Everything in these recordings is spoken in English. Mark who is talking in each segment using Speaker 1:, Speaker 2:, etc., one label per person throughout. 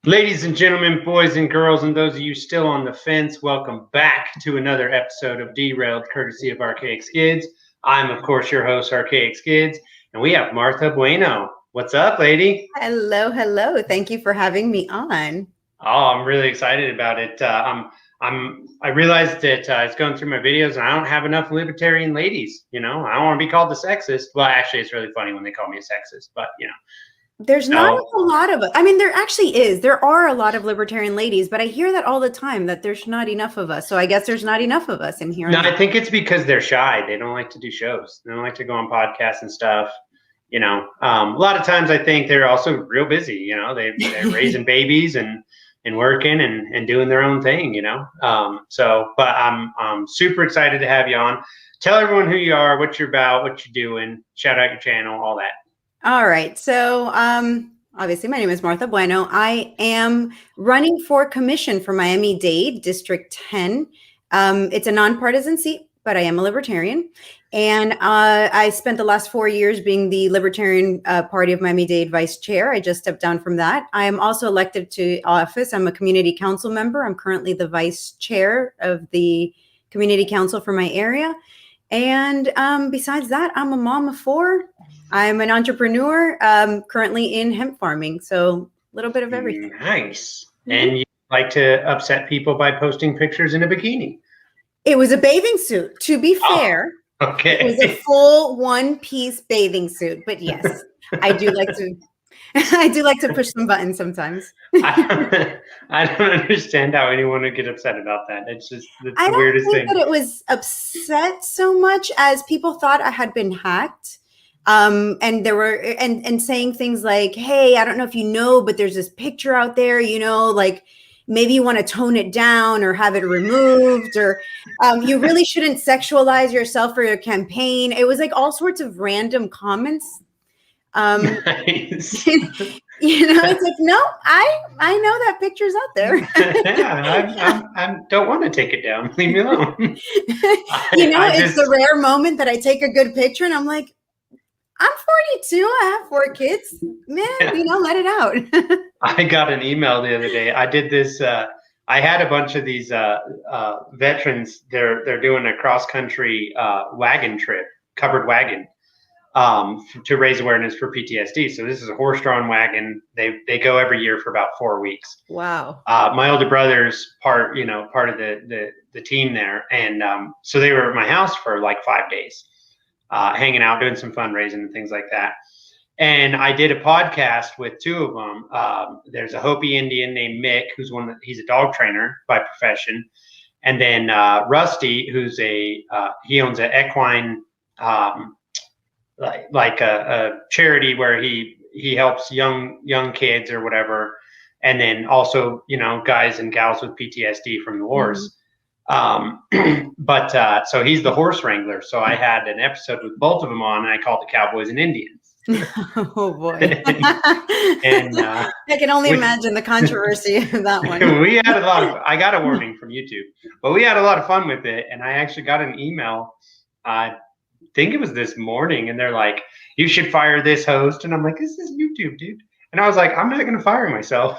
Speaker 1: Ladies and gentlemen, boys and girls, and those of you still on the fence, welcome back to another episode of Derailed, courtesy of Arcaicskidz. I'm, of course, your host, Arcaicskidz, and we have Martha Bueno. What's up, lady?
Speaker 2: Hello, hello. Thank you for having me on.
Speaker 1: Oh, I'm really excited about it. I realized that I was going through my videos, and I don't have enough libertarian ladies. I don't want to be called a sexist. Well, actually, it's really funny when they call me a sexist, but
Speaker 2: There's not a lot of it. I mean, there actually is. There are a lot of libertarian ladies, but I hear that all the time that there's not enough of us. So I guess there's not enough of us in here.
Speaker 1: No, I think it's because they're shy. They don't like to do shows. They don't like to go on podcasts and stuff. A lot of times I think they're also real busy. They're raising babies and working and doing their own thing. But I'm super excited to have you on. Tell everyone who you are, what you're about, what you're doing. Shout out your channel, all that.
Speaker 2: All right. So obviously, my name is Martha Bueno. I am running for commission for Miami-Dade, District 10. It's a nonpartisan seat, but I am a libertarian. And I spent the last 4 years being the Libertarian Party of Miami-Dade vice chair. I just stepped down from that. I am also elected to office. I'm a community council member. I'm currently the vice chair of the community council for my area. And besides that, I'm a mom of 4. I'm an entrepreneur, currently in hemp farming. So a little bit of everything.
Speaker 1: Nice. And you like to upset people by posting pictures in a bikini.
Speaker 2: It was a bathing suit, to be fair.
Speaker 1: Okay.
Speaker 2: It was a full one-piece bathing suit. But yes, I do like to push some buttons sometimes.
Speaker 1: I don't understand how anyone would get upset about that. It's just the weirdest thing.
Speaker 2: I don't think that it was upset so much as people thought I had been hacked. And there were and saying things like, hey, I don't know if you know, but there's this picture out there, like maybe you want to tone it down or have it removed, or you really shouldn't sexualize yourself for your campaign. It was like all sorts of random comments.
Speaker 1: Nice.
Speaker 2: It's like, no, I know that picture's out there.
Speaker 1: Yeah, I don't want to take it down. Leave me alone.
Speaker 2: It's the rare moment that I take a good picture and I'm like, I'm 42. I have 4 kids. Man, let it out.
Speaker 1: I got an email the other day. I did this. I had a bunch of these veterans. They're doing a cross country wagon trip, covered wagon, to raise awareness for PTSD. So this is a horse-drawn wagon. They go every year for about 4 weeks.
Speaker 2: Wow.
Speaker 1: My older brother's part of the team there, and so they were at my house for like 5 days. Hanging out, doing some fundraising and things like that. And I did a podcast with 2 of them. There's a Hopi Indian named Mick, he's a dog trainer by profession. And then Rusty, who's he owns an equine, like a charity where he helps young kids or whatever. And then also, guys and gals with PTSD from the wars. Mm-hmm. So he's the horse wrangler. So I had an episode with both of them on, and I called it Cowboys and Indians.
Speaker 2: Oh boy. and I can only imagine the controversy of that one.
Speaker 1: We had I got a warning from YouTube, but we had a lot of fun with it. And I actually got an email, I think it was this morning, and they're like, you should fire this host. And I'm like, this is YouTube, dude. And I was like, I'm not going to fire myself.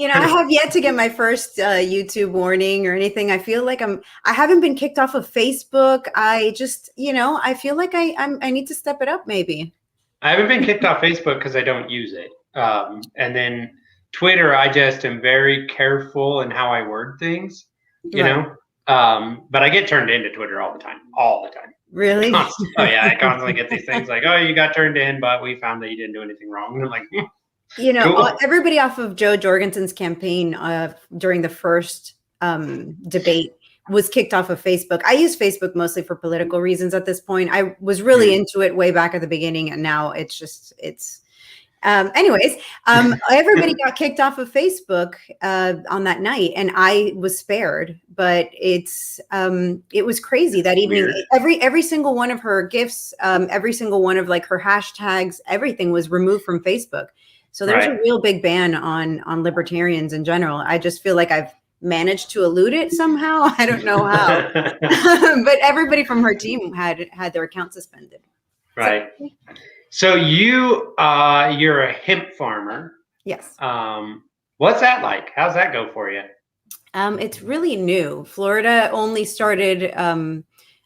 Speaker 2: I have yet to get my first YouTube warning or anything. I feel like I haven't been kicked off of Facebook. I just, I feel like I need to step it up maybe.
Speaker 1: I haven't been kicked off Facebook because I don't use it. And then Twitter, I just am very careful in how I word things, you know. But I get turned into Twitter all the time.
Speaker 2: Really?
Speaker 1: Oh yeah, I constantly get these things like, oh, you got turned in, but we found that you didn't do anything wrong. And I'm like,
Speaker 2: cool. Everybody off of Joe Jorgensen's campaign during the first debate was kicked off of Facebook. I use Facebook mostly for political reasons at this point. I was really into it way back at the beginning, and now everybody got kicked off of Facebook on that night, and I was spared. But it was crazy that evening. Weird. Every single one of her gifts, every single one of like her hashtags, everything was removed from Facebook. So there's a real big ban on libertarians in general. I just feel like I've managed to elude it somehow. I don't know how, but everybody from her team had their account suspended.
Speaker 1: Right. So you're a hemp farmer.
Speaker 2: Yes.
Speaker 1: What's that like? How's that go for you?
Speaker 2: It's really new. Florida only started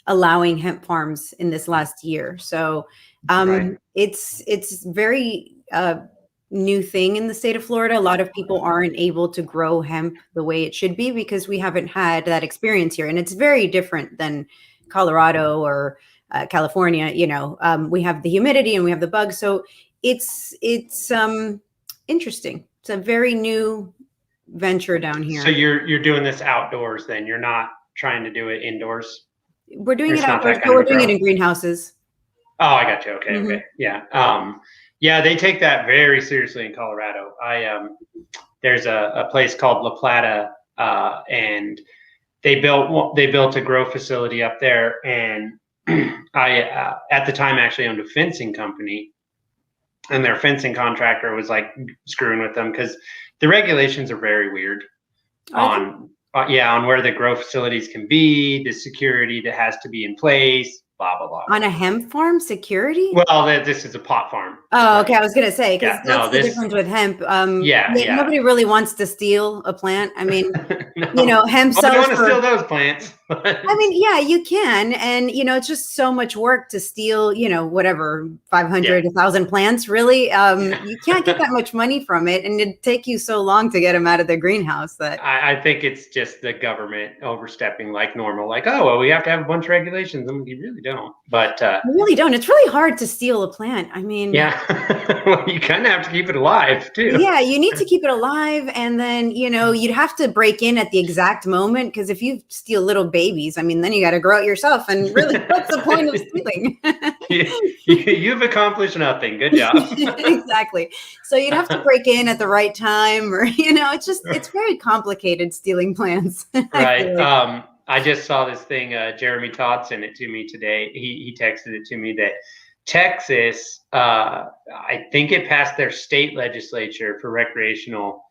Speaker 2: allowing hemp farms in this last year, so
Speaker 1: Right.
Speaker 2: it's very new thing in the state of Florida. A lot of people aren't able to grow hemp the way it should be because we haven't had that experience here, and it's very different than Colorado or California. We have the humidity and we have the bugs, so it's interesting. It's a very new venture down
Speaker 1: So
Speaker 2: here.
Speaker 1: you're doing this outdoors then? You're not trying to do it indoors?
Speaker 2: We're doing it
Speaker 1: It's not
Speaker 2: outdoors,
Speaker 1: that
Speaker 2: but
Speaker 1: kind of
Speaker 2: we're
Speaker 1: a
Speaker 2: doing it
Speaker 1: grow.
Speaker 2: in greenhouses.
Speaker 1: Oh, I got you. Okay,
Speaker 2: Hmm.
Speaker 1: okay. Yeah. Yeah, they take that very seriously in Colorado. There's a place called La Plata, and they built a grow facility up there, and I at the time actually owned a fencing company, and their fencing contractor was like screwing with them because the regulations are very weird
Speaker 2: Are they
Speaker 1: on where the grow facilities can be, the security that has to be in place, blah blah blah.
Speaker 2: on a hemp farm security?
Speaker 1: Well, this is a pot farm,
Speaker 2: Oh, okay.
Speaker 1: right?
Speaker 2: I was gonna say because
Speaker 1: Yeah,
Speaker 2: that's
Speaker 1: no,
Speaker 2: the difference with hemp.
Speaker 1: yeah,
Speaker 2: Yeah,
Speaker 1: yeah.
Speaker 2: nobody really wants to steal a plant. I mean,
Speaker 1: No.
Speaker 2: hemp
Speaker 1: Well, you
Speaker 2: sells
Speaker 1: want to
Speaker 2: for.
Speaker 1: steal those plants.
Speaker 2: I mean, yeah, you can, and it's just so much work to steal. Whatever,
Speaker 1: Yeah.
Speaker 2: 500, 1,000 plants. Really,
Speaker 1: Yeah.
Speaker 2: you can't get that much money from it, and it'd take you so long to get them out of the greenhouse that.
Speaker 1: I think it's just the government overstepping like normal, like, oh, well, we have to have a bunch of regulations. I mean, you really don't. But
Speaker 2: You really don't. It's really hard to steal a plant. I mean,
Speaker 1: yeah, well, you kind of have to keep it alive too.
Speaker 2: yeah, you need to keep it alive, and then you'd have to break in at the exact moment because if you steal little babies, I mean, then you got to grow it yourself, and really, what's the point of stealing?
Speaker 1: You've accomplished nothing. Good job.
Speaker 2: Exactly. So you'd have to break in at the right time, or it's very complicated stealing plants. I
Speaker 1: Right.
Speaker 2: feel like.
Speaker 1: I just saw this thing. Jeremy Todd sent it to me today. He texted it to me that Texas, I think it passed their state legislature for recreational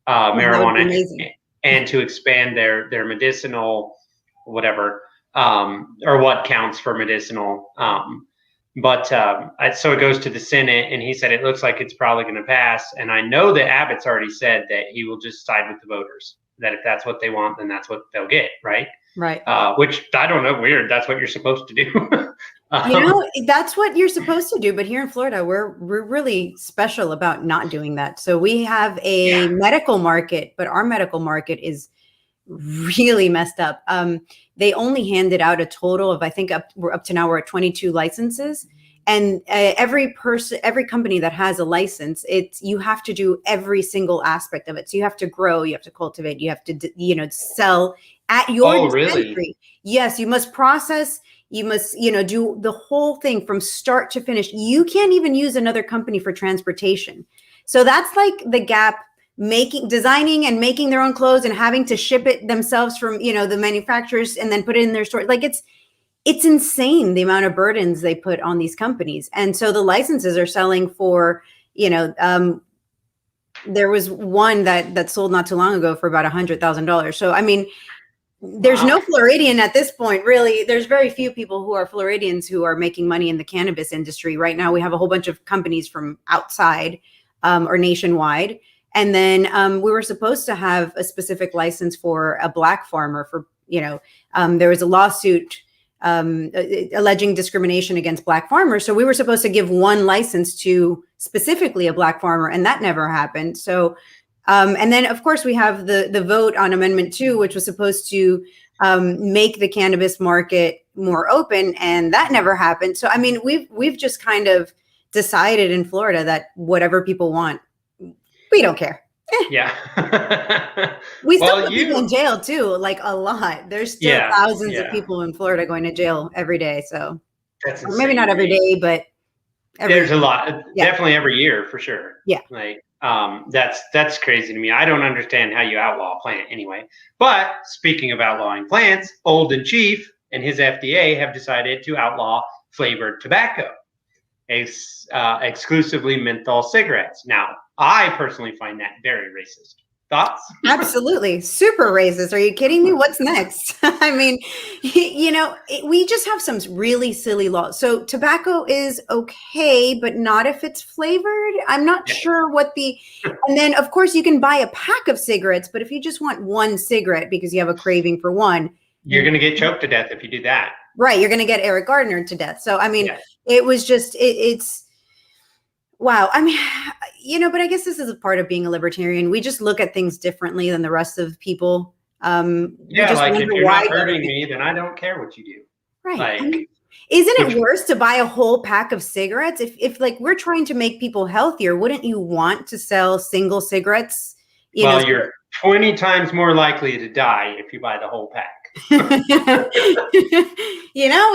Speaker 2: Oh, that would be
Speaker 1: marijuana
Speaker 2: amazing.
Speaker 1: and to expand their medicinal whatever or what counts for medicinal. So it goes to the Senate, and he said it looks like it's probably going to pass. And I know that Abbott's already said that he will just side with the voters. That if that's what they want, then that's what they'll get, right?
Speaker 2: Right.
Speaker 1: Which I don't know, weird. That's what you're supposed to do.
Speaker 2: That's what you're supposed to do. But here in Florida, we're really special about not doing that. So we have a medical market, but our medical market is really messed up. They only handed out a total of, I think we're up to now, we're at 22 licenses. And every company that has a license, you have to do every single aspect of it. So you have to grow, you have to cultivate, you have to, sell at your dispensary.
Speaker 1: Really?
Speaker 2: Yes, you must process. You must, do the whole thing from start to finish. You can't even use another company for transportation. So that's like the gap. Designing and making their own clothes and having to ship it themselves from the manufacturers and then put it in their store. Like it's insane the amount of burdens they put on these companies. And so the licenses are selling for there was one that sold not too long ago for about $100,000. So I mean, there's no Floridian at this point, really. There's very few people who are Floridians who are making money in the cannabis industry right now. We have a whole bunch of companies from outside or nationwide. And then we were supposed to have a specific license for a Black farmer there was a lawsuit alleging discrimination against Black farmers. So we were supposed to give one license to specifically a Black farmer, and that never happened. So, and then of course we have the vote on Amendment 2, which was supposed to make the cannabis market more open, and that never happened. So, I mean, we've just kind of decided in Florida that whatever people want, we don't care.
Speaker 1: Yeah.
Speaker 2: We still put people in jail too, like a lot. There's still thousands of people in Florida going to jail every day. So
Speaker 1: that's insane.
Speaker 2: Maybe not every day, but
Speaker 1: there's a lot. Definitely every year for sure.
Speaker 2: Yeah.
Speaker 1: Like that's crazy to me. I don't understand how you outlaw a plant anyway. But speaking of outlawing plants, Old and Chief and his FDA have decided to outlaw flavored tobacco, exclusively menthol cigarettes. Now, I personally find that very racist. Thoughts?
Speaker 2: Absolutely. Super racist. Are you kidding me? What's next? I mean, we just have some really silly laws. So tobacco is okay, but not if it's flavored. I'm not sure what and then of course you can buy a pack of cigarettes, but if you just want one cigarette because you have a craving for one,
Speaker 1: you're going to get choked to death if you do that.
Speaker 2: Right. You're going to get Eric Gardner to death. So, I mean, it was just, it's, wow. I mean, but I guess this is a part of being a libertarian. We just look at things differently than the rest of people.
Speaker 1: Like if you're not hurting me, then I don't care what you do.
Speaker 2: Right.
Speaker 1: Like,
Speaker 2: I mean, isn't it worse to buy a whole pack of cigarettes? If like we're trying to make people healthier, wouldn't you want to sell single cigarettes?
Speaker 1: You're 20 times more likely to die if you buy the whole pack.
Speaker 2: We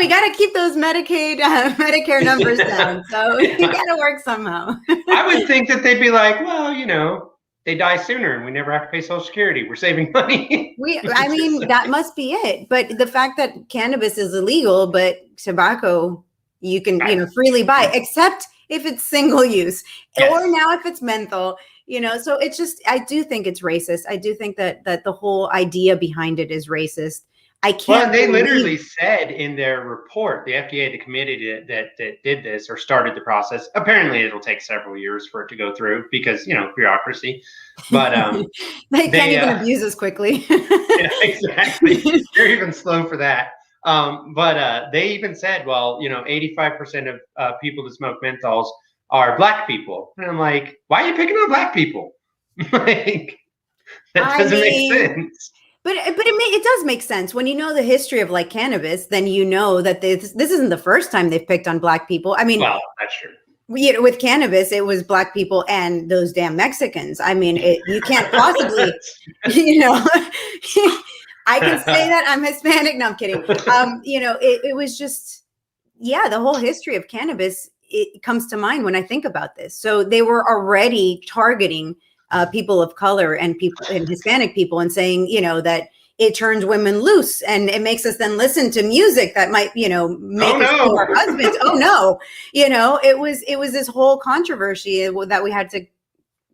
Speaker 2: got to keep those Medicare numbers down. So you got to work somehow.
Speaker 1: I would think that they'd be like, well, they die sooner and we never have to pay Social Security. We're saving money.
Speaker 2: I mean, that must be it. But the fact that cannabis is illegal, but tobacco you can, freely buy, except if it's single use or now if it's menthol. So it's just, I do think it's racist. I do think that the whole idea behind it is racist. I can't.
Speaker 1: Well, they literally said in their report, the FDA, the committee that did this or started the process. Apparently, it'll take several years for it to go through because bureaucracy. But
Speaker 2: they can't even abuse us quickly.
Speaker 1: Yeah, exactly. They're even slow for that. But they even said, 85% of people that smoke menthols are Black people. And I'm like, why are you picking on Black people? Like, that doesn't make sense.
Speaker 2: But it does make sense when you know the history of like cannabis. Then that this isn't the first time they've picked on Black people. I mean,
Speaker 1: well, that's true.
Speaker 2: With cannabis, it was Black people and those damn Mexicans. I mean, you can't possibly, I can say that I'm Hispanic. No, I'm kidding. It was just, the whole history of cannabis. It comes to mind when I think about this. So they were already targeting people of color and people and Hispanic people and saying, that it turns women loose and it makes us then listen to music that might, make us kill our husbands. Oh no. It was this whole controversy that we had to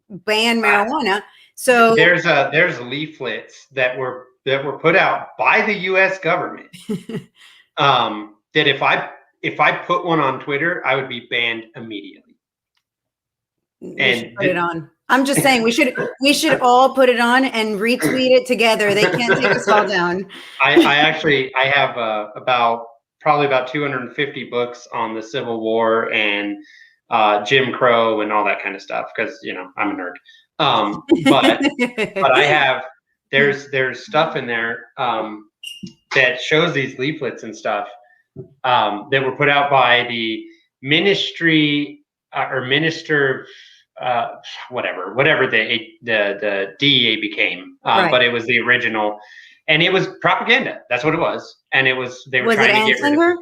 Speaker 2: ban marijuana. So
Speaker 1: there's leaflets that were put out by the US government that if I put one on Twitter, I would be banned immediately.
Speaker 2: And put it on. I'm just saying we should all put it on and retweet it together. They can't take us all down.
Speaker 1: I have probably about 250 books on the Civil War and Jim Crow and all that kind of stuff because I'm a nerd. But I have there's stuff in there that shows these leaflets and stuff that were put out by the ministry or minister. Whatever the DEA became, but it was the original, and it was propaganda. That's what it was, and they were trying to get rid of it.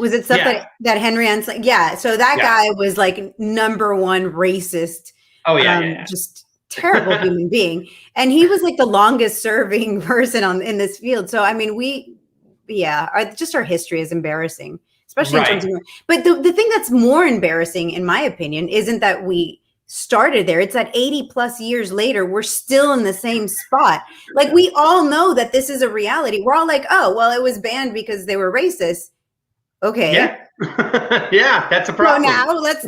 Speaker 2: Was it stuff that Henry Anslinger? Yeah, so that guy was like number one racist.
Speaker 1: Oh yeah.
Speaker 2: Just terrible human being, and he was like the longest serving person in this field. So I mean, our history is embarrassing, especially in terms of. But the thing that's more embarrassing, in my opinion, isn't that we started there. It's that 80 plus years later, we're still in the same spot. Like we all know that this is a reality. We're all like, oh, well, it was banned because they were racist. Okay.
Speaker 1: Yeah. Yeah, that's a problem.
Speaker 2: So now let's,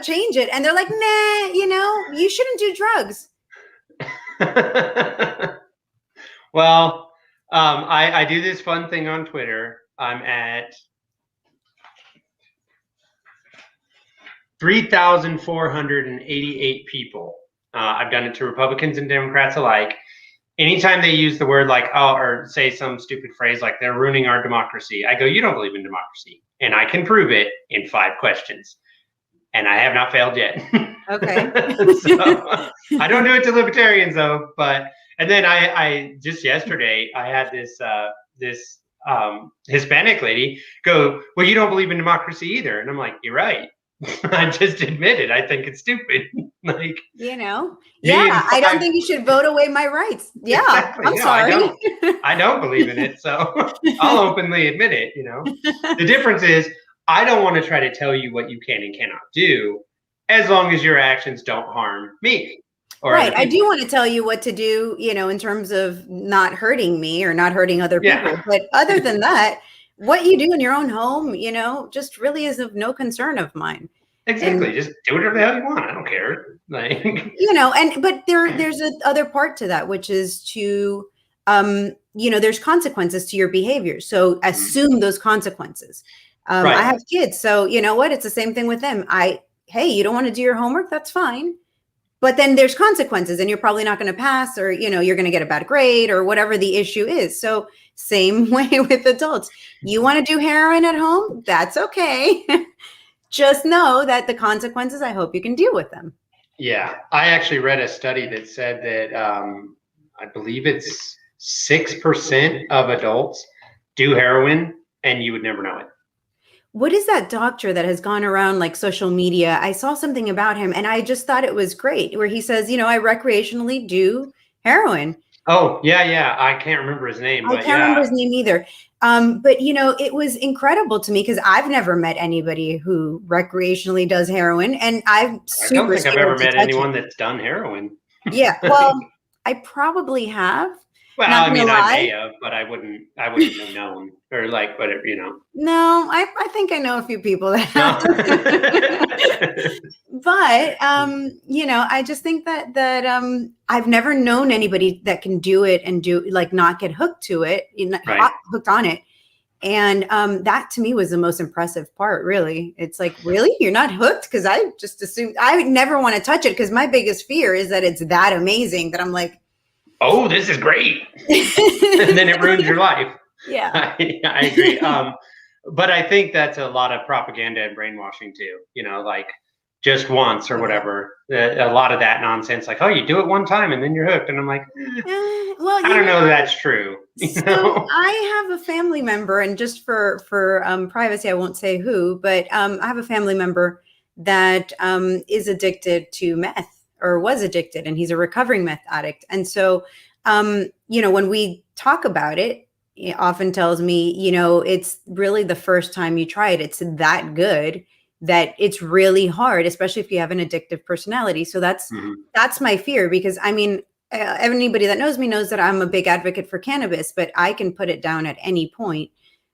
Speaker 2: change it. And they're like, nah, you shouldn't do drugs.
Speaker 1: Well, I do this fun thing on Twitter. I'm at 3,488 people. I've done it to Republicans and Democrats alike. Anytime they use the word or say some stupid phrase like they're ruining our democracy, I go, you don't believe in democracy. And I can prove it in 5 questions. And I have not failed yet.
Speaker 2: Okay.
Speaker 1: So, I don't do it to libertarians though. And then I just yesterday, I had this Hispanic lady go, well, you don't believe in democracy either. And I'm like, you're right. I just admitted I think it's stupid. I
Speaker 2: don't think you should vote away my rights. Yeah, exactly. I'm sorry.
Speaker 1: I don't believe in it, so I'll openly admit it. The difference is I don't want to try to tell you what you can and cannot do, as long as your actions don't harm me.
Speaker 2: Right. I do want to tell you what to do, in terms of not hurting me or not hurting other people. But other than that, what you do in your own home, just really is of no concern of mine.
Speaker 1: Exactly. Just do whatever the hell you want. I don't care. Like,
Speaker 2: but there's a other part to that, which is to, there's consequences to your behavior. So assume those consequences.
Speaker 1: Right.
Speaker 2: I have kids. So you know what? It's the same thing with them. Hey, you don't want to do your homework? That's fine. But then there's consequences and you're probably not going to pass, or, you're going to get a bad grade or whatever the issue is. So same way with adults. You want to do heroin at home? That's okay. Just know that the consequences, I hope you can deal with them.
Speaker 1: Yeah. I actually read a study that said that I believe it's 6% of adults do heroin and you would never know it.
Speaker 2: What is that doctor that has gone around like social media? I saw something about him and I just thought it was great, where he says, I recreationally do heroin.
Speaker 1: Oh, yeah. I can't remember his name.
Speaker 2: I can't remember his name either. But it was incredible to me because I've never met anybody who recreationally does heroin, and I don't think
Speaker 1: I've ever met anyone that's done heroin.
Speaker 2: Yeah, well, I probably have.
Speaker 1: Well, I mean, I may have, but I wouldn't have known, or like whatever,
Speaker 2: No, I think I know a few people that have. But I just think that I've never known anybody that can do it and not get hooked to it, hooked on it. And that to me was the most impressive part, really. It's like, really? You're not hooked? Because I just assumed I would never want to touch it, because my biggest fear is that it's that amazing that I'm like,
Speaker 1: oh, this is great. And then it ruins your life.
Speaker 2: Yeah.
Speaker 1: I agree. But I think that's a lot of propaganda and brainwashing too, like just once or whatever. A lot of that nonsense, like, oh, you do it one time and then you're hooked. And I'm like,
Speaker 2: well,
Speaker 1: I don't know if that's true.
Speaker 2: So I have a family member, and just for privacy, I won't say who, but I have a family member that is addicted to meth, or was addicted, and he's a recovering meth addict. And so, when we talk about it, he often tells me, it's really the first time you try it, it's that good that it's really hard, especially if you have an addictive personality. So that's my fear, because I mean, anybody that knows me knows that I'm a big advocate for cannabis, but I can put it down at any point.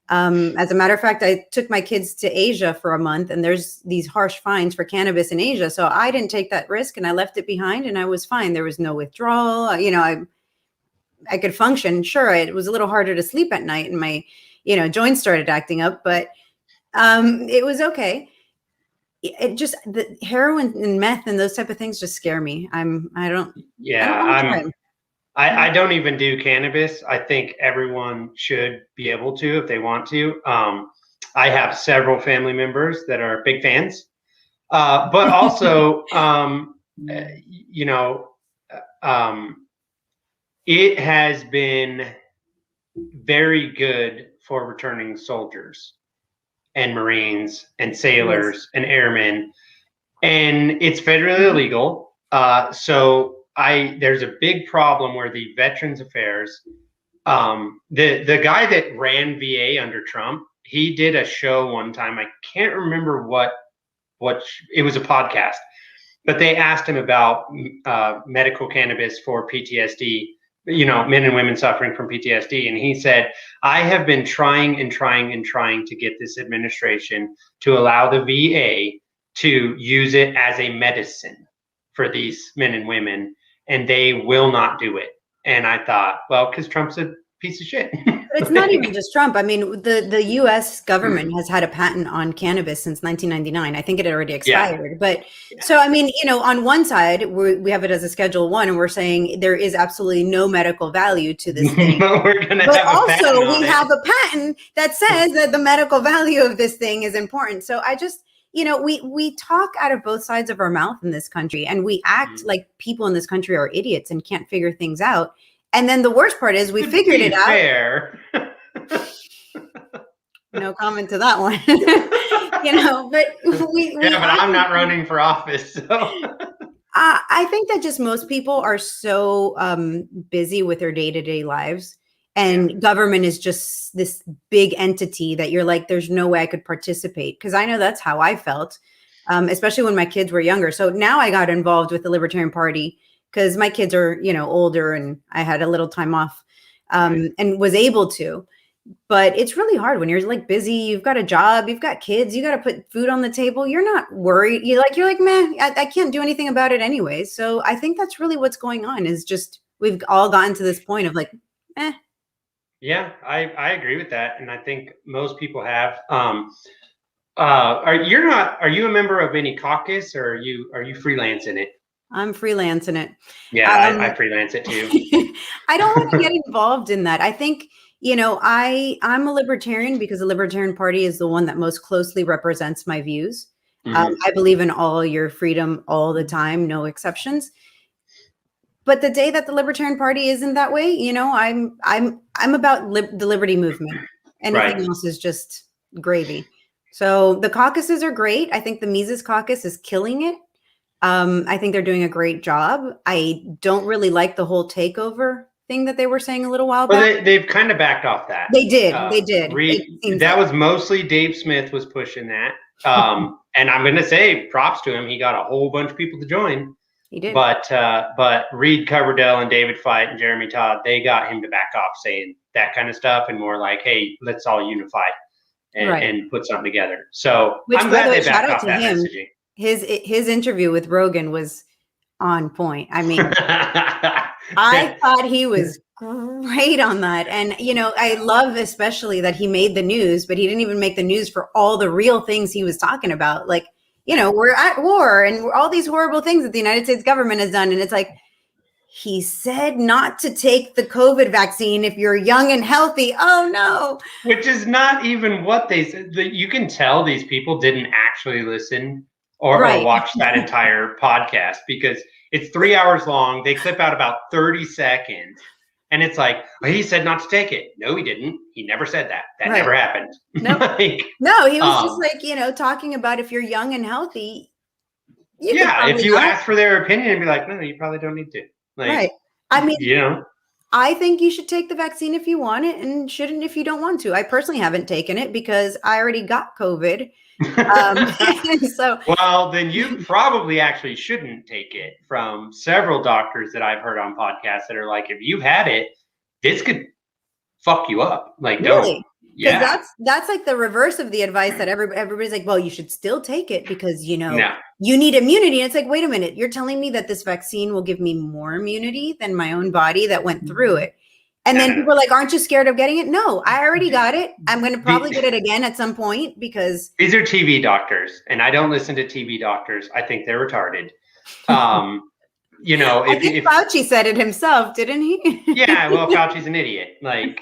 Speaker 2: As a matter of fact, I took my kids to Asia for a month, and there's these harsh fines for cannabis in Asia. So I didn't take that risk, and I left it behind, and I was fine. There was no withdrawal. I could function. Sure, it was a little harder to sleep at night, and my, joints started acting up, but it was okay. It just, the heroin and meth and those type of things just scare me. I don't
Speaker 1: even do cannabis. I think everyone should be able to if they want to. I have several family members that are big fans, but also, it has been very good for returning soldiers and Marines and sailors and airmen, and it's federally illegal. So there's a big problem where the Veterans Affairs, the guy that ran VA under Trump, he did a show one time. I can't remember what it was, a podcast, but they asked him about medical cannabis for PTSD, men and women suffering from PTSD. And he said, I have been trying to get this administration to allow the VA to use it as a medicine for these men and women, and they will not do it. And I thought, well, because Trump's a piece of shit.
Speaker 2: But it's not even just Trump. I mean, the U.S. government has had a patent on cannabis since 1999. I think it had already expired. But so, I mean, on one side, we have it as a Schedule 1, and we're saying there is absolutely no medical value to this thing.
Speaker 1: But also,
Speaker 2: we have a patent that says that the medical value of this thing is important. So I just, we talk out of both sides of our mouth in this country, and we act like people in this country are idiots and can't figure things out. And then the worst part is we figured it out.
Speaker 1: Fair.
Speaker 2: No comment to that one. But
Speaker 1: but I'm not running for office. So
Speaker 2: I think that just most people are so busy with their day-to-day lives, and government is just this big entity that you're like, there's no way I could participate. Because I know that's how I felt, especially when my kids were younger. So now I got involved with the Libertarian Party because my kids are, older and I had a little time off and was able to. But it's really hard when you're like busy, you've got a job, you've got kids, you got to put food on the table. You're not worried. You're like, man, I can't do anything about it anyway. So I think that's really what's going on is just, we've all gotten to this point of like,
Speaker 1: Yeah, I agree with that. And I think most people have, are you a member of any caucus or are you freelancing it?
Speaker 2: I'm freelancing it.
Speaker 1: Yeah, I freelance it too.
Speaker 2: I don't want to get involved in that. I think, I'm a libertarian because the Libertarian Party is the one that most closely represents my views. I believe in all your freedom all the time, no exceptions. But the day that the Libertarian Party isn't that way, I'm about the liberty movement. Anything else is just gravy. So the caucuses are great. I think the Mises caucus is killing it. I think they're doing a great job. I don't really like the whole takeover thing that they were saying a little while back.
Speaker 1: Well, they've kind of backed off that.
Speaker 2: They did. They did.
Speaker 1: That was mostly Dave Smith was pushing that. And I'm going to say props to him. He got a whole bunch of people to join.
Speaker 2: He did.
Speaker 1: But Reed Coverdell and David Fite and Jeremy Todd, they got him to back off saying that kind of stuff and more like, hey, let's all unify and put something together. So I'm glad they backed off that messaging.
Speaker 2: His interview with Rogan was on point. I mean, I thought he was great on that. And, I love especially that he made the news, but he didn't even make the news for all the real things he was talking about. Like, we're at war and all these horrible things that the United States government has done. And it's like, he said not to take the COVID vaccine if you're young and healthy. Oh, no.
Speaker 1: Which is not even what they said. You can tell these people didn't actually listen or watch that entire podcast because it's 3 hours long. They clip out about 30 seconds. And it's like, well, he said not to take it. No, he didn't. He never said that. That never happened.
Speaker 2: No, no, he was just like, talking about if you're young and healthy.
Speaker 1: If you ask for their opinion and be like, no, you probably don't need to. Like,
Speaker 2: I mean, I think you should take the vaccine if you want it and shouldn't if you don't want to. I personally haven't taken it because I already got COVID. So,
Speaker 1: well, then you probably actually shouldn't take it from several doctors that I've heard on podcasts that are like, if you've had it, this could fuck you up. Like,
Speaker 2: really? Yeah, that's like the reverse of the advice that everybody's like, well, you should still take it because you need immunity. And it's like, wait a minute, you're telling me that this vaccine will give me more immunity than my own body that went through it. And then people are like, aren't you scared of getting it? No, I already got it. I'm going to probably get it again at some point because
Speaker 1: these are TV doctors and I don't listen to TV doctors. I think they're retarded.
Speaker 2: I think Fauci said it himself, didn't he?
Speaker 1: Yeah, well, Fauci's an idiot. Like,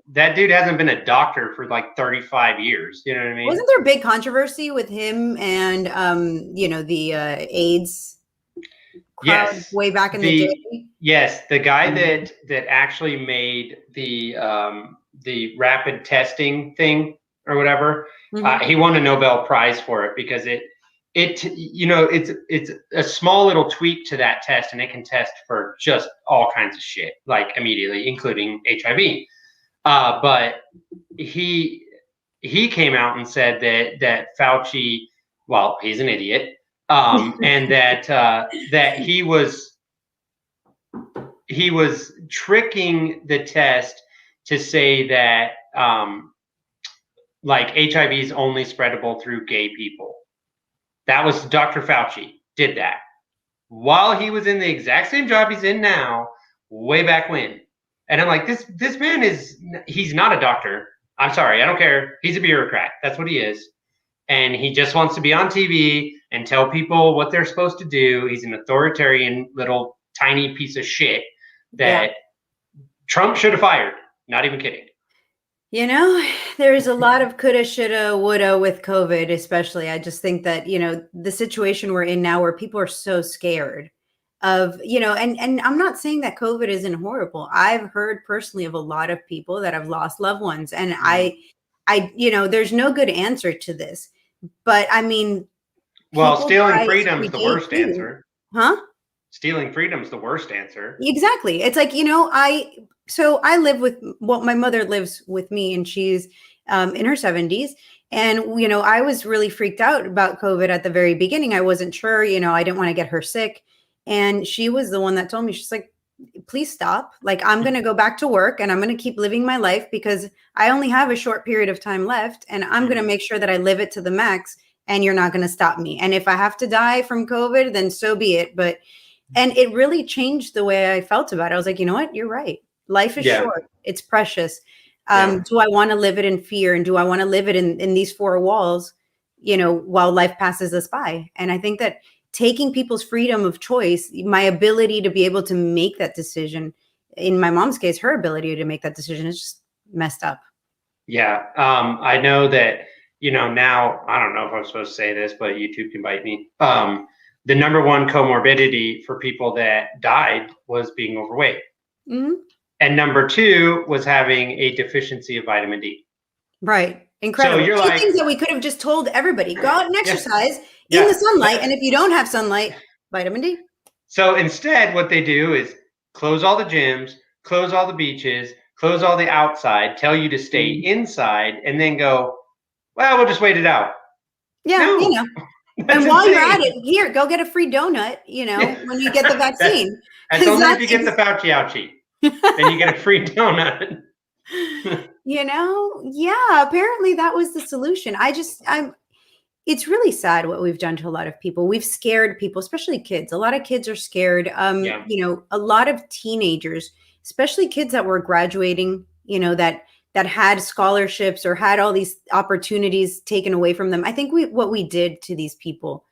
Speaker 1: that dude hasn't been a doctor for like 35 years. You know what I mean?
Speaker 2: Wasn't there a big controversy with him and, the AIDS crowd way back in the day?
Speaker 1: Yes, the guy that actually made the rapid testing thing or whatever, he won a Nobel Prize for it because it's a small little tweak to that test and it can test for just all kinds of shit, like immediately, including HIV. But he came out and said that Fauci, well, he's an idiot, and that he was tricking the test to say that like HIV is only spreadable through gay people. That was Dr. Fauci did that while he was in the exact same job he's in now, way back when. And I'm like, this man he's not a doctor. I'm sorry, I don't care. He's a bureaucrat. That's what he is. And he just wants to be on TV and tell people what they're supposed to do. He's an authoritarian little tiny piece of shit that Trump should have fired. Not even kidding.
Speaker 2: There's a lot of coulda, shoulda, woulda with COVID, especially. I just think that, the situation we're in now where people are so scared of, and I'm not saying that COVID isn't horrible. I've heard personally of a lot of people that have lost loved ones. And I there's no good answer to this. But I mean,
Speaker 1: well, stealing freedom's the worst answer.
Speaker 2: Huh?
Speaker 1: Stealing freedom's the worst answer.
Speaker 2: Exactly. It's like, I live with my mother lives with me and she's in her 70s. And, I was really freaked out about COVID at the very beginning. I wasn't sure, I didn't want to get her sick. And she was the one that told me, she's like, please stop. Like, I'm going to go back to work and I'm going to keep living my life because I only have a short period of time left. And I'm going to make sure that I live it to the max, and you're not going to stop me. And if I have to die from COVID, then so be it. But, and it really changed the way I felt about it. I was like, you know what? You're right. Life is short. It's precious. Do I want to live it in fear? And do I want to live it in these four walls, you know, while life passes us by? And I think that taking people's freedom of choice, my ability to be able to make that decision, in my mom's case, her ability to make that decision is just messed up.
Speaker 1: Yeah. I know that, you know, now, I don't know if I'm supposed to say this, but YouTube can bite me. The number one comorbidity for people that died was being overweight.
Speaker 2: Mm-hmm.
Speaker 1: And number two was having a deficiency of vitamin D.
Speaker 2: Right. Incredible.
Speaker 1: So you're
Speaker 2: Two
Speaker 1: like,
Speaker 2: things that we could have just told everybody: go out and exercise in the sunlight. And if you don't have sunlight, vitamin D.
Speaker 1: So instead, what they do is close all the gyms, close all the beaches, close all the outside, tell you to stay inside, and then go, well, we'll just wait it out.
Speaker 2: Yeah, no, you know. And while you're at it, here, go get a free donut, you know, when you get the vaccine.
Speaker 1: That's only if you get the Fauci ouchie. Then you get a free donut.
Speaker 2: You know, yeah, apparently that was the solution. It's really sad what we've done to a lot of people. We've scared people, especially kids. A lot of kids are scared. You know, a lot of teenagers, especially kids that were graduating, you know, that had scholarships or had all these opportunities taken away from them. I think what we did to these people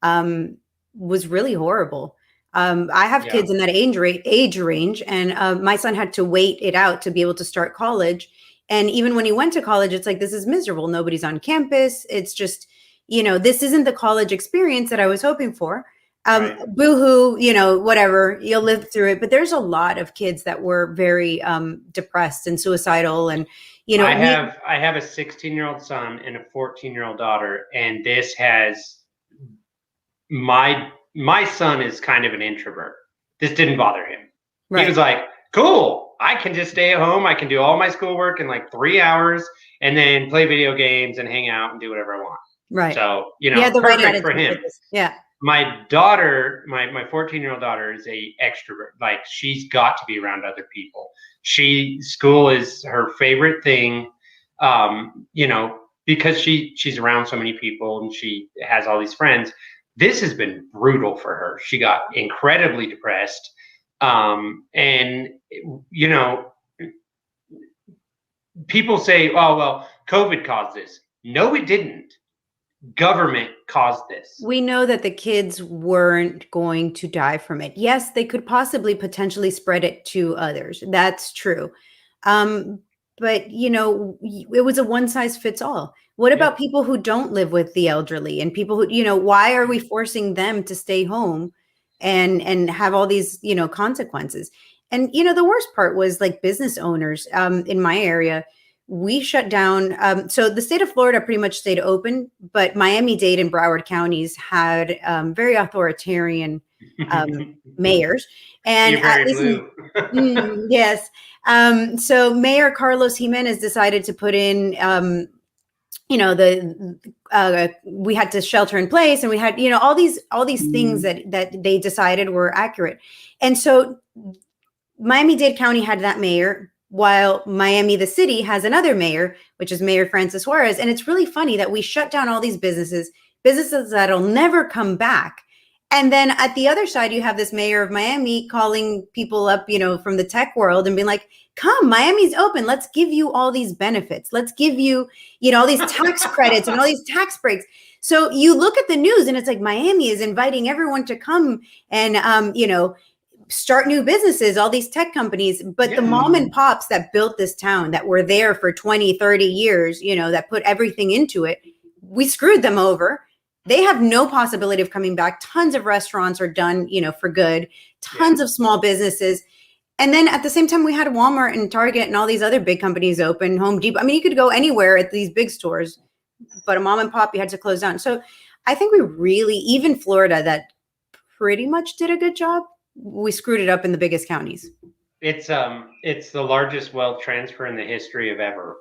Speaker 2: was really horrible. I have kids in that age range, and my son had to wait it out to be able to start college. And even when he went to college, it's like, this is miserable. Nobody's on campus. It's just, you know, this isn't the college experience that I was hoping for. Boo-hoo, you know, whatever, you'll live through it. But there's a lot of kids that were very depressed and suicidal. And, you know, I
Speaker 1: have a 16-year-old son and a 14-year-old daughter. And this has my son is kind of an introvert. This didn't bother him. He was like, cool, I can just stay at home. I can do all my schoolwork in like 3 hours and then play video games and hang out and do whatever I want. Right. So, you know, perfect for him.
Speaker 2: Yeah.
Speaker 1: My daughter, my 14-year-old daughter is a extrovert. Like, she's got to be around other people. School is her favorite thing, you know, because she's around so many people and she has all these friends. This has been brutal for her. She got incredibly depressed. And, you know, people say, oh, well, COVID caused this. No, it didn't. Government caused this.
Speaker 2: We know that the kids weren't going to die from it. Yes, they could potentially spread it to others. That's true. But, you know, it was a one size fits all. What about people who don't live with the elderly and people who, you know, why are we forcing them to stay home and have all these, you know, consequences? And, you know, the worst part was like business owners in my area. We shut down. So the state of Florida pretty much stayed open, but Miami-Dade and Broward counties had very authoritarian mayors. And
Speaker 1: you're very blue.
Speaker 2: Yes. So Mayor Carlos Jimenez decided to put in, you know, we had to shelter in place, and we had, you know, all these things that they decided were accurate. And so Miami-Dade County had that mayor, while Miami, the city, has another mayor, which is Mayor Francis Suarez. And it's really funny that we shut down all these businesses that'll never come back. And then at the other side, you have this mayor of Miami calling people up, you know, from the tech world and being like, come, Miami's open. Let's give you all these benefits. Let's give you, you know, all these tax credits and all these tax breaks. So you look at the news and it's like Miami is inviting everyone to come and, you know, start new businesses, all these tech companies, but the mom and pops that built this town, that were there for 20, 30 years, you know, that put everything into it, we screwed them over. They have no possibility of coming back. Tons of restaurants are done, you know, for good, tons of small businesses. And then at the same time, we had Walmart and Target and all these other big companies open, Home Depot. I mean, you could go anywhere at these big stores, but a mom and pop, you had to close down. So I think we really, even Florida, that pretty much did a good job, we screwed it up in the biggest counties.
Speaker 1: It's the largest wealth transfer in the history of ever.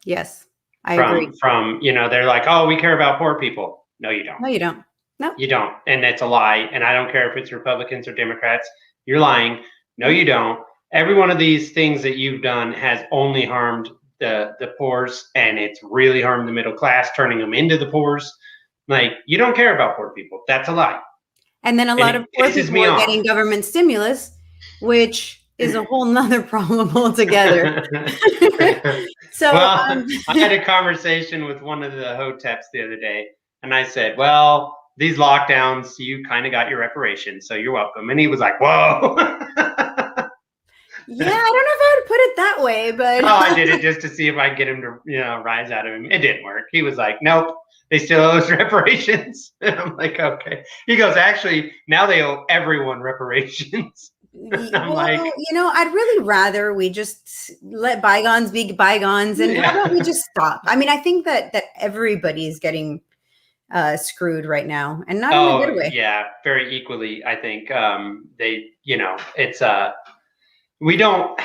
Speaker 2: Yes, I agree.
Speaker 1: From, you know, they're like, oh, we care about poor people. No, you don't.
Speaker 2: No, you don't. No.
Speaker 1: You don't. And it's a lie. And I don't care if it's Republicans or Democrats. You're lying. No, you don't. Every one of these things that you've done has only harmed the poors, and it's really harmed the middle class, turning them into the poors. Like, you don't care about poor people. That's a lie.
Speaker 2: And then a lot of poor people are getting government stimulus, which is a whole nother problem altogether. So,
Speaker 1: well, I had a conversation with one of the hoteps the other day, and I said, well, these lockdowns, you kind of got your reparations, so you're welcome. And he was like, whoa.
Speaker 2: Yeah, I don't know if I would put it that way, but
Speaker 1: I did it just to see if I could get him to, rise out of him. It didn't work. He was like, nope, they still owe us reparations. And I'm like, okay. He goes, actually, now they owe everyone reparations.
Speaker 2: Well, I'd really rather we just let bygones be bygones, and how about we just stop? I mean, I think that everybody's getting screwed right now, and not in a good way.
Speaker 1: Yeah, very equally. I think it's we don't.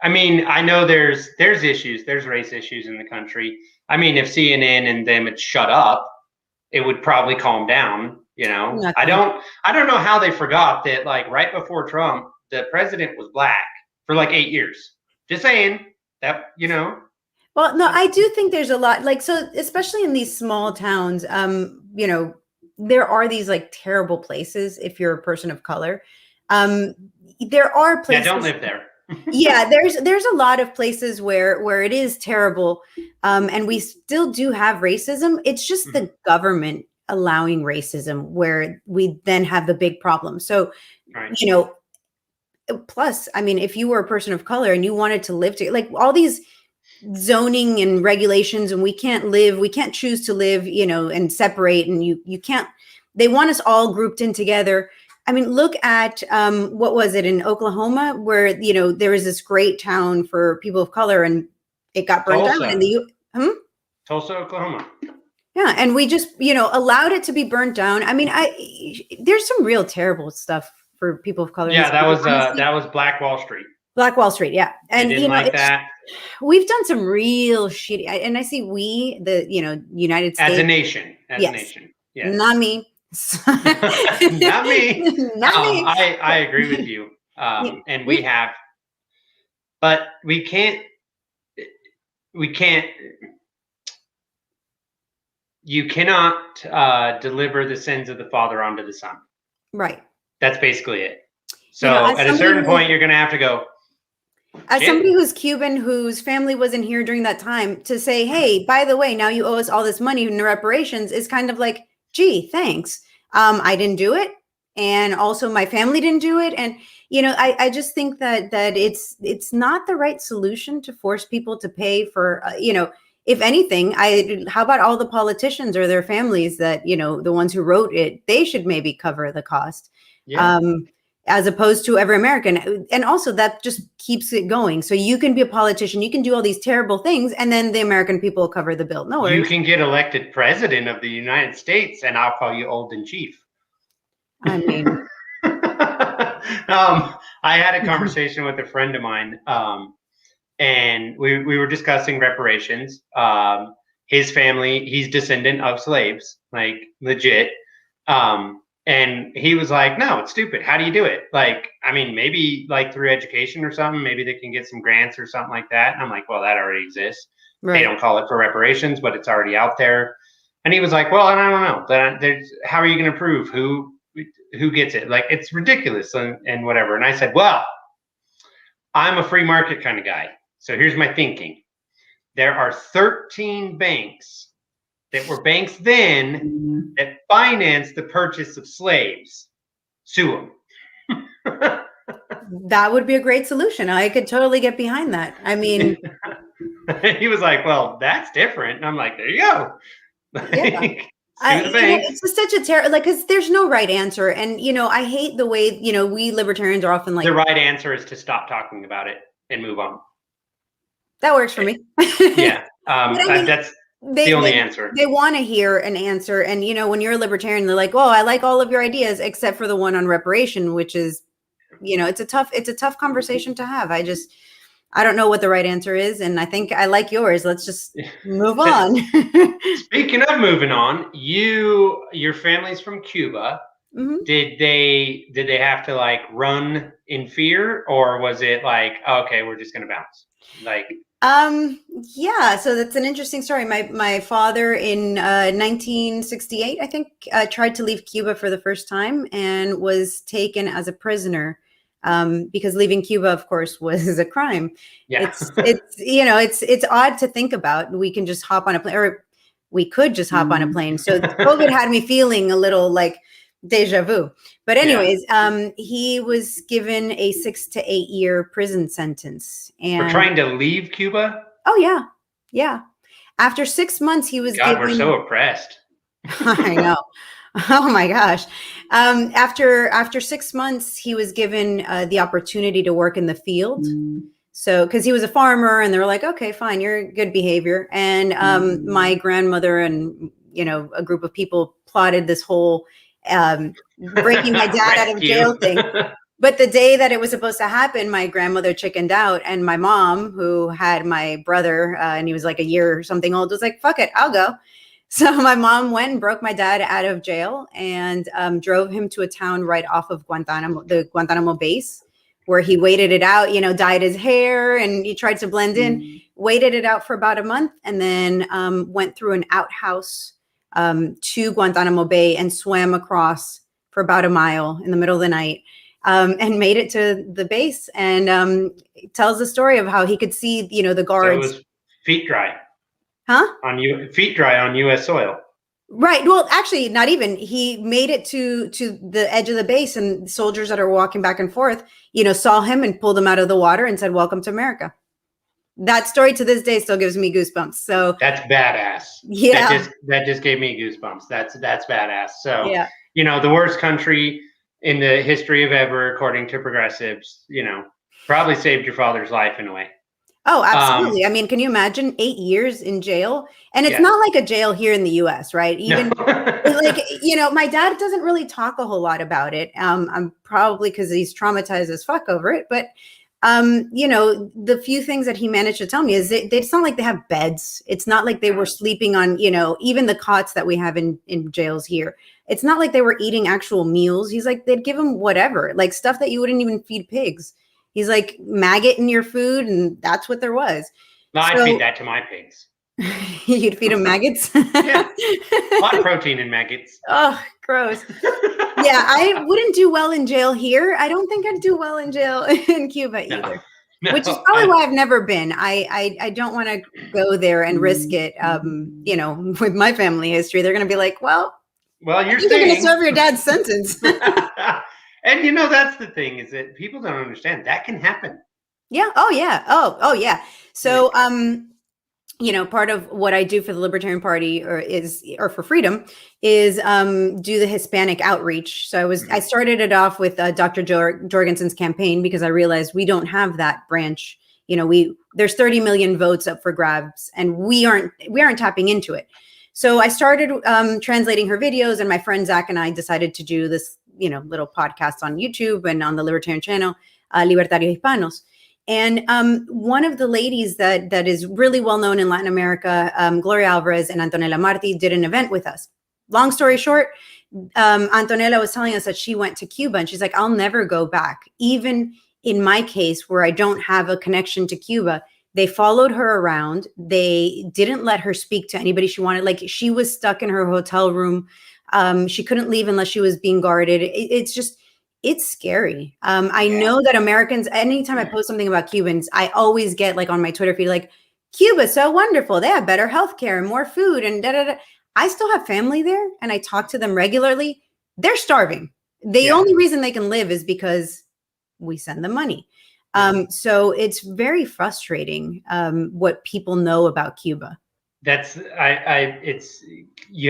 Speaker 1: I mean, I know there's issues, there's race issues in the country. I mean, if CNN and them had shut up, it would probably calm down. I don't know how they forgot that, like, right before Trump, the president was black for like 8 years. Just saying that,
Speaker 2: Well, no, I do think there's a lot, like, so especially in these small towns, there are these like terrible places if you're a person of color. There are places.
Speaker 1: Yeah, don't live there.
Speaker 2: Yeah, there's a lot of places where it is terrible, and we still do have racism. It's just the government allowing racism where we then have the big problem. So,
Speaker 1: right.
Speaker 2: Plus, I mean, if you were a person of color and you wanted to live like all these zoning and regulations, and we can't choose to live, and separate, and you can't, they want us all grouped in together. I mean, look at what was it in Oklahoma, where there was this great town for people of color, and it got burned down in the
Speaker 1: Tulsa, Oklahoma.
Speaker 2: Yeah, and we just allowed it to be burnt down. I mean, there's some real terrible stuff for people of color.
Speaker 1: Yeah, that was Black Wall Street.
Speaker 2: Black Wall Street, yeah, and
Speaker 1: that.
Speaker 2: We've done some real shitty, and I see the United States
Speaker 1: as a nation, yes.
Speaker 2: Not me.
Speaker 1: Not me. Not me. I agree with you. And we have, but we can't. You cannot deliver the sins of the Father onto the Son.
Speaker 2: Right.
Speaker 1: That's basically it. So at a certain point, you're going to have to go.
Speaker 2: As somebody who's Cuban, whose family wasn't here during that time, to say, hey, by the way, now you owe us all this money in reparations is kind of like, gee, thanks. I didn't do it. And also my family didn't do it. And, I just think that it's not the right solution to force people to pay for, if anything, how about all the politicians or their families that, the ones who wrote it, they should maybe cover the cost. Yeah. As opposed to every American. And also that just keeps it going. So you can be a politician, you can do all these terrible things, and then the American people cover the bill. No worries.
Speaker 1: You can get elected president of the United States, and I'll call you old in chief.
Speaker 2: I mean,
Speaker 1: I had a conversation with a friend of mine, and we were discussing reparations. His family, he's descendant of slaves, like legit. And he was like, no, it's stupid. How do you do it? Like, I mean, maybe like through education or something, maybe they can get some grants or something like that. And I'm like, well, that already exists. Right. They don't call it for reparations, but it's already out there. And he was like, well, I don't know. How are you going to prove who gets it? Like, it's ridiculous and whatever. And I said, well, I'm a free market kind of guy. So here's my thinking. There are 13 banks that were banks then that financed the purchase of slaves. Sue them.
Speaker 2: That would be a great solution. I could totally get behind that. I mean,
Speaker 1: he was like, well, that's different. And I'm like, there you go.
Speaker 2: Yeah. It's just such a terrible, because there's no right answer. And, I hate the way, we libertarians are often like.
Speaker 1: The right answer is to stop talking about it and move on.
Speaker 2: That works for me.
Speaker 1: Yeah. That's the only answer.
Speaker 2: They want to hear an answer. And, when you're a libertarian, they're like, oh, I like all of your ideas, except for the one on reparation, which is, it's a tough conversation to have. I don't know what the right answer is, and I think I like yours. Let's just move on.
Speaker 1: Speaking of moving on, your family's from Cuba.
Speaker 2: Mm-hmm.
Speaker 1: Did they have to like run in fear, or was it like, okay, we're just gonna bounce? Like,
Speaker 2: yeah, so that's an interesting story. My father in 1968, I think, tried to leave Cuba for the first time and was taken as a prisoner, because leaving Cuba, of course, was a crime.
Speaker 1: yeah.
Speaker 2: It's odd to think about. We can just hop on a plane, or we could just hop on a plane. So COVID had me feeling a little like deja vu. But anyways, he was given a 6 to 8 year prison sentence. And
Speaker 1: for trying to leave Cuba?
Speaker 2: Oh, yeah. Yeah. After 6 months, he was
Speaker 1: God, we're so oppressed.
Speaker 2: I know. Oh my gosh. After 6 months, he was given the opportunity to work in the field. So, because he was a farmer, and they were like, okay, fine, you're good behavior. And my grandmother and, a group of people plotted this whole breaking my dad out of jail thing. But the day that it was supposed to happen, my grandmother chickened out, and my mom, who had my brother, and he was like a year or something old, was like, fuck it, I'll go. So my mom went and broke my dad out of jail and drove him to a town right off of the Guantanamo base, where he waited it out, dyed his hair, and he tried to blend in, waited it out for about a month, and then went through an outhouse to Guantanamo Bay and swam across for about a mile in the middle of the night. And made it to the base, and tells the story of how he could see, the guards.
Speaker 1: So it was feet dry.
Speaker 2: Huh?
Speaker 1: Feet dry on U.S. soil.
Speaker 2: Right. Well, actually, not even. He made it to the edge of the base, and soldiers that are walking back and forth, saw him and pulled him out of the water and said, "Welcome to America." That story to this day still gives me goosebumps. So
Speaker 1: that's badass.
Speaker 2: Yeah.
Speaker 1: That just gave me goosebumps. That's badass. So
Speaker 2: yeah.
Speaker 1: The worst country in the history of ever, according to progressives, probably saved your father's life in a way.
Speaker 2: Oh, absolutely. I mean, can you imagine 8 years in jail? And it's not like a jail here in the US, right? Even my dad doesn't really talk a whole lot about it. I'm probably because he's traumatized as fuck over it. But, the few things that he managed to tell me is it's not like they have beds. It's not like they were sleeping on, even the cots that we have in jails here. It's not like they were eating actual meals. He's like, they'd give them whatever, like stuff that you wouldn't even feed pigs. He's like, maggot in your food, and that's what there was.
Speaker 1: No, I'd feed that to my pigs.
Speaker 2: You'd feed them maggots?
Speaker 1: Yeah. A lot of protein in maggots.
Speaker 2: Oh, gross. Yeah, I wouldn't do well in jail here. I don't think I'd do well in jail in Cuba either. No, which is probably why I've never been. I don't want to go there and risk it. With my family history, they're going to be like, well, you're going to serve your dad's sentence.
Speaker 1: And that's the thing, is that people don't understand that can happen.
Speaker 2: Yeah. Oh yeah. Oh yeah. So part of what I do for the Libertarian Party or for freedom is do the Hispanic outreach. So I started it off with Dr. Jorgensen's campaign, because I realized we don't have that branch. There's 30 million votes up for grabs, and we aren't tapping into it. So I started translating her videos, and my friend Zach and I decided to do this, little podcast on YouTube and on the Libertarian channel, Libertarios Hispanos. And one of the ladies that is really well known in Latin America, Gloria Alvarez and Antonella Marti, did an event with us. Long story short, Antonella was telling us that she went to Cuba, and she's like, I'll never go back. Even in my case, where I don't have a connection to Cuba, they followed her around. They didn't let her speak to anybody she wanted. Like, she was stuck in her hotel room. She couldn't leave unless she was being guarded. It's scary. I know that Americans, anytime I post something about Cubans, I always get like on my Twitter feed, like, Cuba's so wonderful. They have better healthcare and more food and da da da. I still have family there, and I talk to them regularly. They're starving. The only reason they can live is because we send them money. So it's very frustrating what people know about Cuba.
Speaker 1: You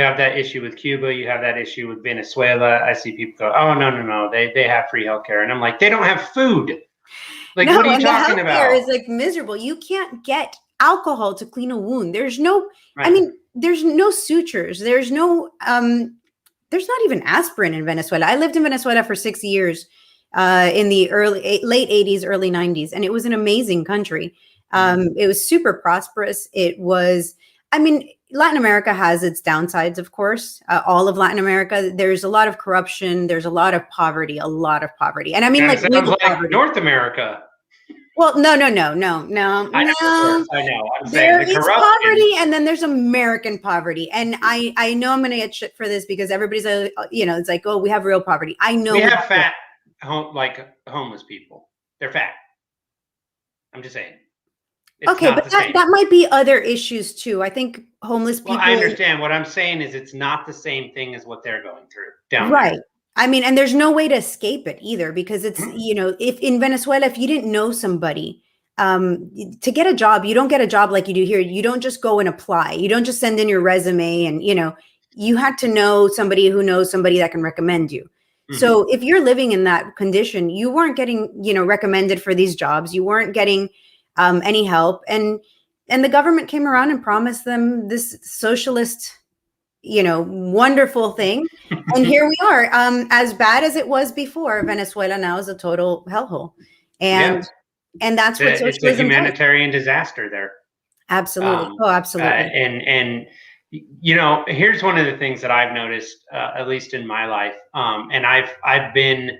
Speaker 1: have that issue with Cuba, you have that issue with Venezuela. I see people go, oh no, they have free healthcare, and I'm like, they don't have food. Like, what are you talking about?
Speaker 2: It's like miserable. You can't get alcohol to clean a wound. There's no, I mean, there's no sutures. There's no, there's not even aspirin in Venezuela. I lived in Venezuela for 6 years. in the late 80s, early 90s. And it was an amazing country. It was super prosperous. It was, I mean, Latin America has its downsides, of course. All of Latin America, there's a lot of corruption. There's a lot of poverty, And I mean, like,
Speaker 1: sounds like North America.
Speaker 2: Well, no.
Speaker 1: I know. I'm saying
Speaker 2: there is poverty, and then there's American poverty. And I know I'm going to get shit for this because everybody's, it's like, oh, we have real poverty. I know
Speaker 1: we have fat, homeless people. They're fat. I'm just saying.
Speaker 2: Okay, but that might be other issues too. I think homeless people.
Speaker 1: Well, I understand. What I'm saying is it's not the same thing as what they're going through down
Speaker 2: right.
Speaker 1: there.
Speaker 2: I mean, and there's no way to escape it either, because it's, if in Venezuela, if you didn't know somebody, to get a job, you don't get a job like you do here. You don't just go and apply. You don't just send in your resume and, you had to know somebody who knows somebody that can recommend you. Mm-hmm. So if you're living in that condition, you weren't getting, recommended for these jobs. You weren't getting any help. And the government came around and promised them this socialist, wonderful thing. And here we are. As bad as it was before, Venezuela now is a total hellhole. And that's what socialism
Speaker 1: it's a humanitarian disaster there.
Speaker 2: Absolutely. Absolutely.
Speaker 1: And here's one of the things that I've noticed, at least in my life. And I've been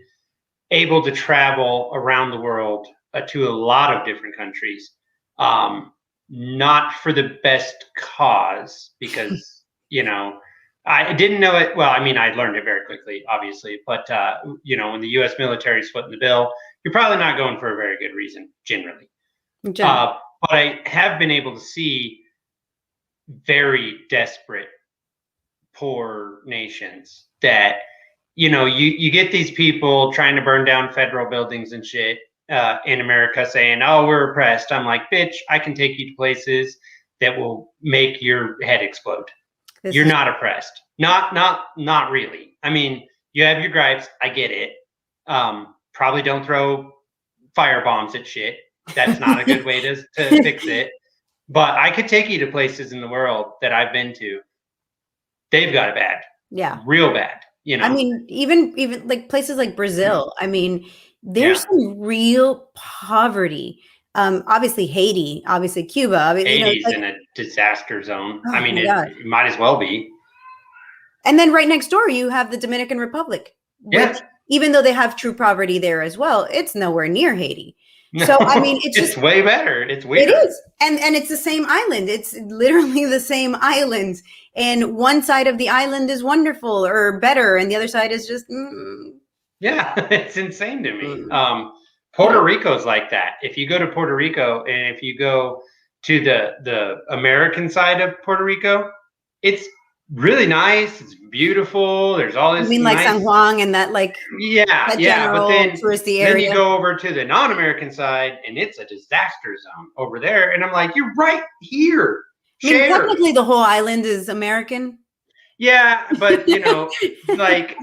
Speaker 1: able to travel around the world to a lot of different countries, not for the best cause, because, I didn't know it. Well, I mean, I learned it very quickly, obviously, but, when the U.S. military is footing the bill, you're probably not going for a very good reason, generally. But I have been able to see very desperate, poor nations that, you get these people trying to burn down federal buildings and shit in America saying, oh, we're oppressed. I'm like, bitch, I can take you to places that will make your head explode. You're not oppressed. Not really. I mean, you have your gripes. I get it. Probably don't throw fire bombs at shit. That's not a good way to fix it. But I could take you to places in the world that I've been to. They've got it bad.
Speaker 2: Yeah.
Speaker 1: Real bad.
Speaker 2: I mean, even like places like Brazil. I mean, there's some real poverty. Obviously Haiti, obviously Cuba.
Speaker 1: Haiti's in a disaster zone. I mean, it might as well be.
Speaker 2: And then right next door, you have the Dominican Republic. Which, even though they have true poverty there as well, it's nowhere near Haiti.
Speaker 1: No,
Speaker 2: so I mean, it's
Speaker 1: way better. It's weird.
Speaker 2: It is, and it's the same island. It's literally the same island, and one side of the island is wonderful or better, and the other side is just.
Speaker 1: Yeah, it's insane to me. Puerto Rico's like that. If you go to Puerto Rico and if you go to the American side of Puerto Rico, it's really nice. It's beautiful. There's all this.
Speaker 2: You mean like San Juan and that
Speaker 1: but then
Speaker 2: touristy area.
Speaker 1: Then you go over to the non-American side and it's a disaster zone over there. And I'm like, you're right here.
Speaker 2: I mean, technically the whole island is American.
Speaker 1: Yeah, but like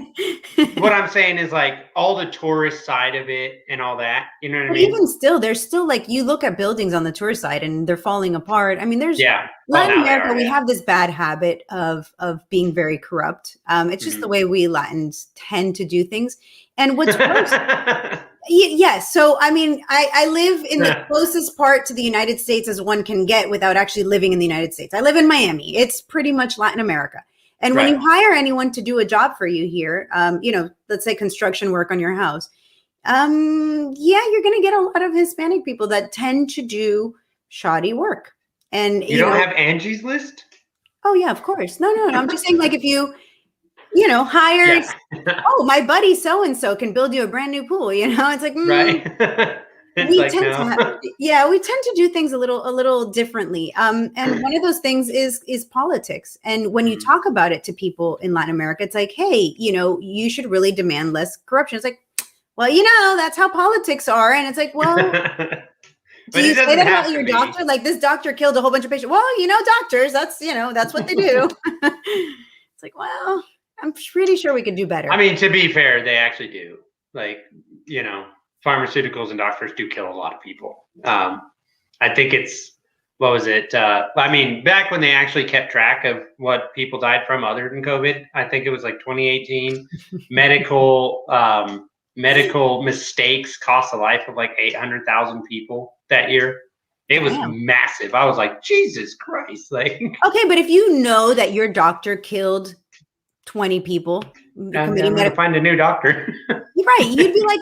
Speaker 1: what I'm saying is like all the tourist side of it and all that, you know what I mean?
Speaker 2: Even still, there's still like you look at buildings on the tourist side and they're falling apart. I mean, there's Latin America, we have this bad habit of being very corrupt. It's just the way we Latins tend to do things. And what's worse, yes. So, I mean, I live in the closest part to the United States as one can get without actually living in the United States. I live in Miami. It's pretty much Latin America. And when you hire anyone to do a job for you here, let's say construction work on your house, you're going to get a lot of Hispanic people that tend to do shoddy work. And
Speaker 1: you don't have Angie's List?
Speaker 2: Oh yeah, of course. No. I'm just saying, like, if you hired, my buddy so-and-so can build you a brand new pool, it's like,
Speaker 1: right.
Speaker 2: we tend to do things a little differently. And one of those things is politics. And when you talk about it to people in Latin America, it's like, hey, you should really demand less corruption. It's like, well, that's how politics are. And it's like, well, do you say that about your doctor? Like, this doctor killed a whole bunch of patients. Well, doctors, that's what they do. It's like, well, I'm pretty sure we could do better.
Speaker 1: I mean, to be fair, they actually do. Like, pharmaceuticals and doctors do kill a lot of people. I think it's, what was it? I mean, back when they actually kept track of what people died from other than COVID, I think it was like 2018. Medical medical mistakes cost the life of like 800,000 people that year. It was massive. I was like, Jesus Christ. Like,
Speaker 2: okay, but if you know that your doctor killed 20 people,
Speaker 1: I'm going to find a new doctor.
Speaker 2: Right. You'd be like,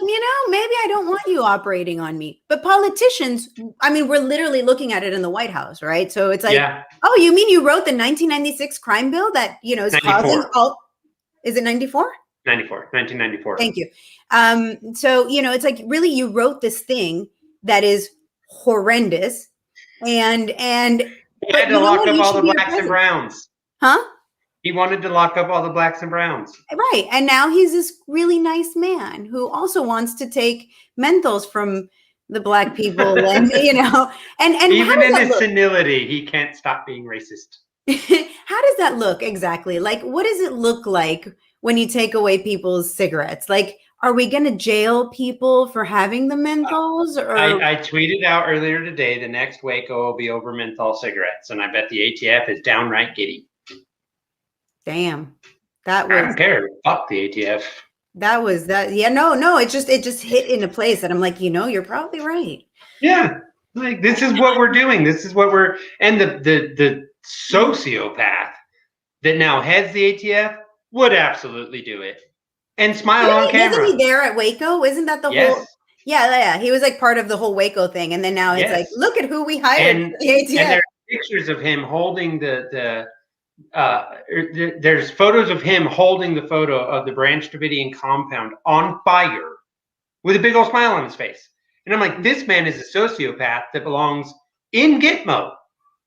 Speaker 2: maybe I don't want you operating on me. But politicians, I mean, we're literally looking at it in the White House, right? So it's like, oh, you mean you wrote the 1996 crime bill that, is 94. Causing all, is it 94?
Speaker 1: 1994.
Speaker 2: Thank you. So, it's like, really, you wrote this thing that is horrendous. And
Speaker 1: he had to lock up all the blacks and browns.
Speaker 2: Huh?
Speaker 1: He wanted to lock up all the blacks and browns.
Speaker 2: Right. And now he's this really nice man who also wants to take menthols from the black people. And, and
Speaker 1: even in his senility, he can't stop being racist.
Speaker 2: How does that look exactly? Like, what does it look like when you take away people's cigarettes? Like, are we going to jail people for having the menthols? Or
Speaker 1: I tweeted out earlier today, the next Waco will be over menthol cigarettes. And I bet the ATF is downright giddy.
Speaker 2: Damn, that was.
Speaker 1: I don't care. Fuck the ATF.
Speaker 2: That was that. Yeah, no. It just hit into place, and I'm like, you're probably right.
Speaker 1: Yeah, like this is what we're doing. This is what we're and the sociopath that now heads the ATF would absolutely do it and smile on camera.
Speaker 2: Isn't he there at Waco? Isn't that the whole? Yeah. He was like part of the whole Waco thing, and then now it's like, look at who we hired.
Speaker 1: And the ATF. And there are pictures of him holding there's photos of him holding the photo of the Branch Davidian compound on fire with a big old smile on his face. And I'm like, this man is a sociopath that belongs in Gitmo.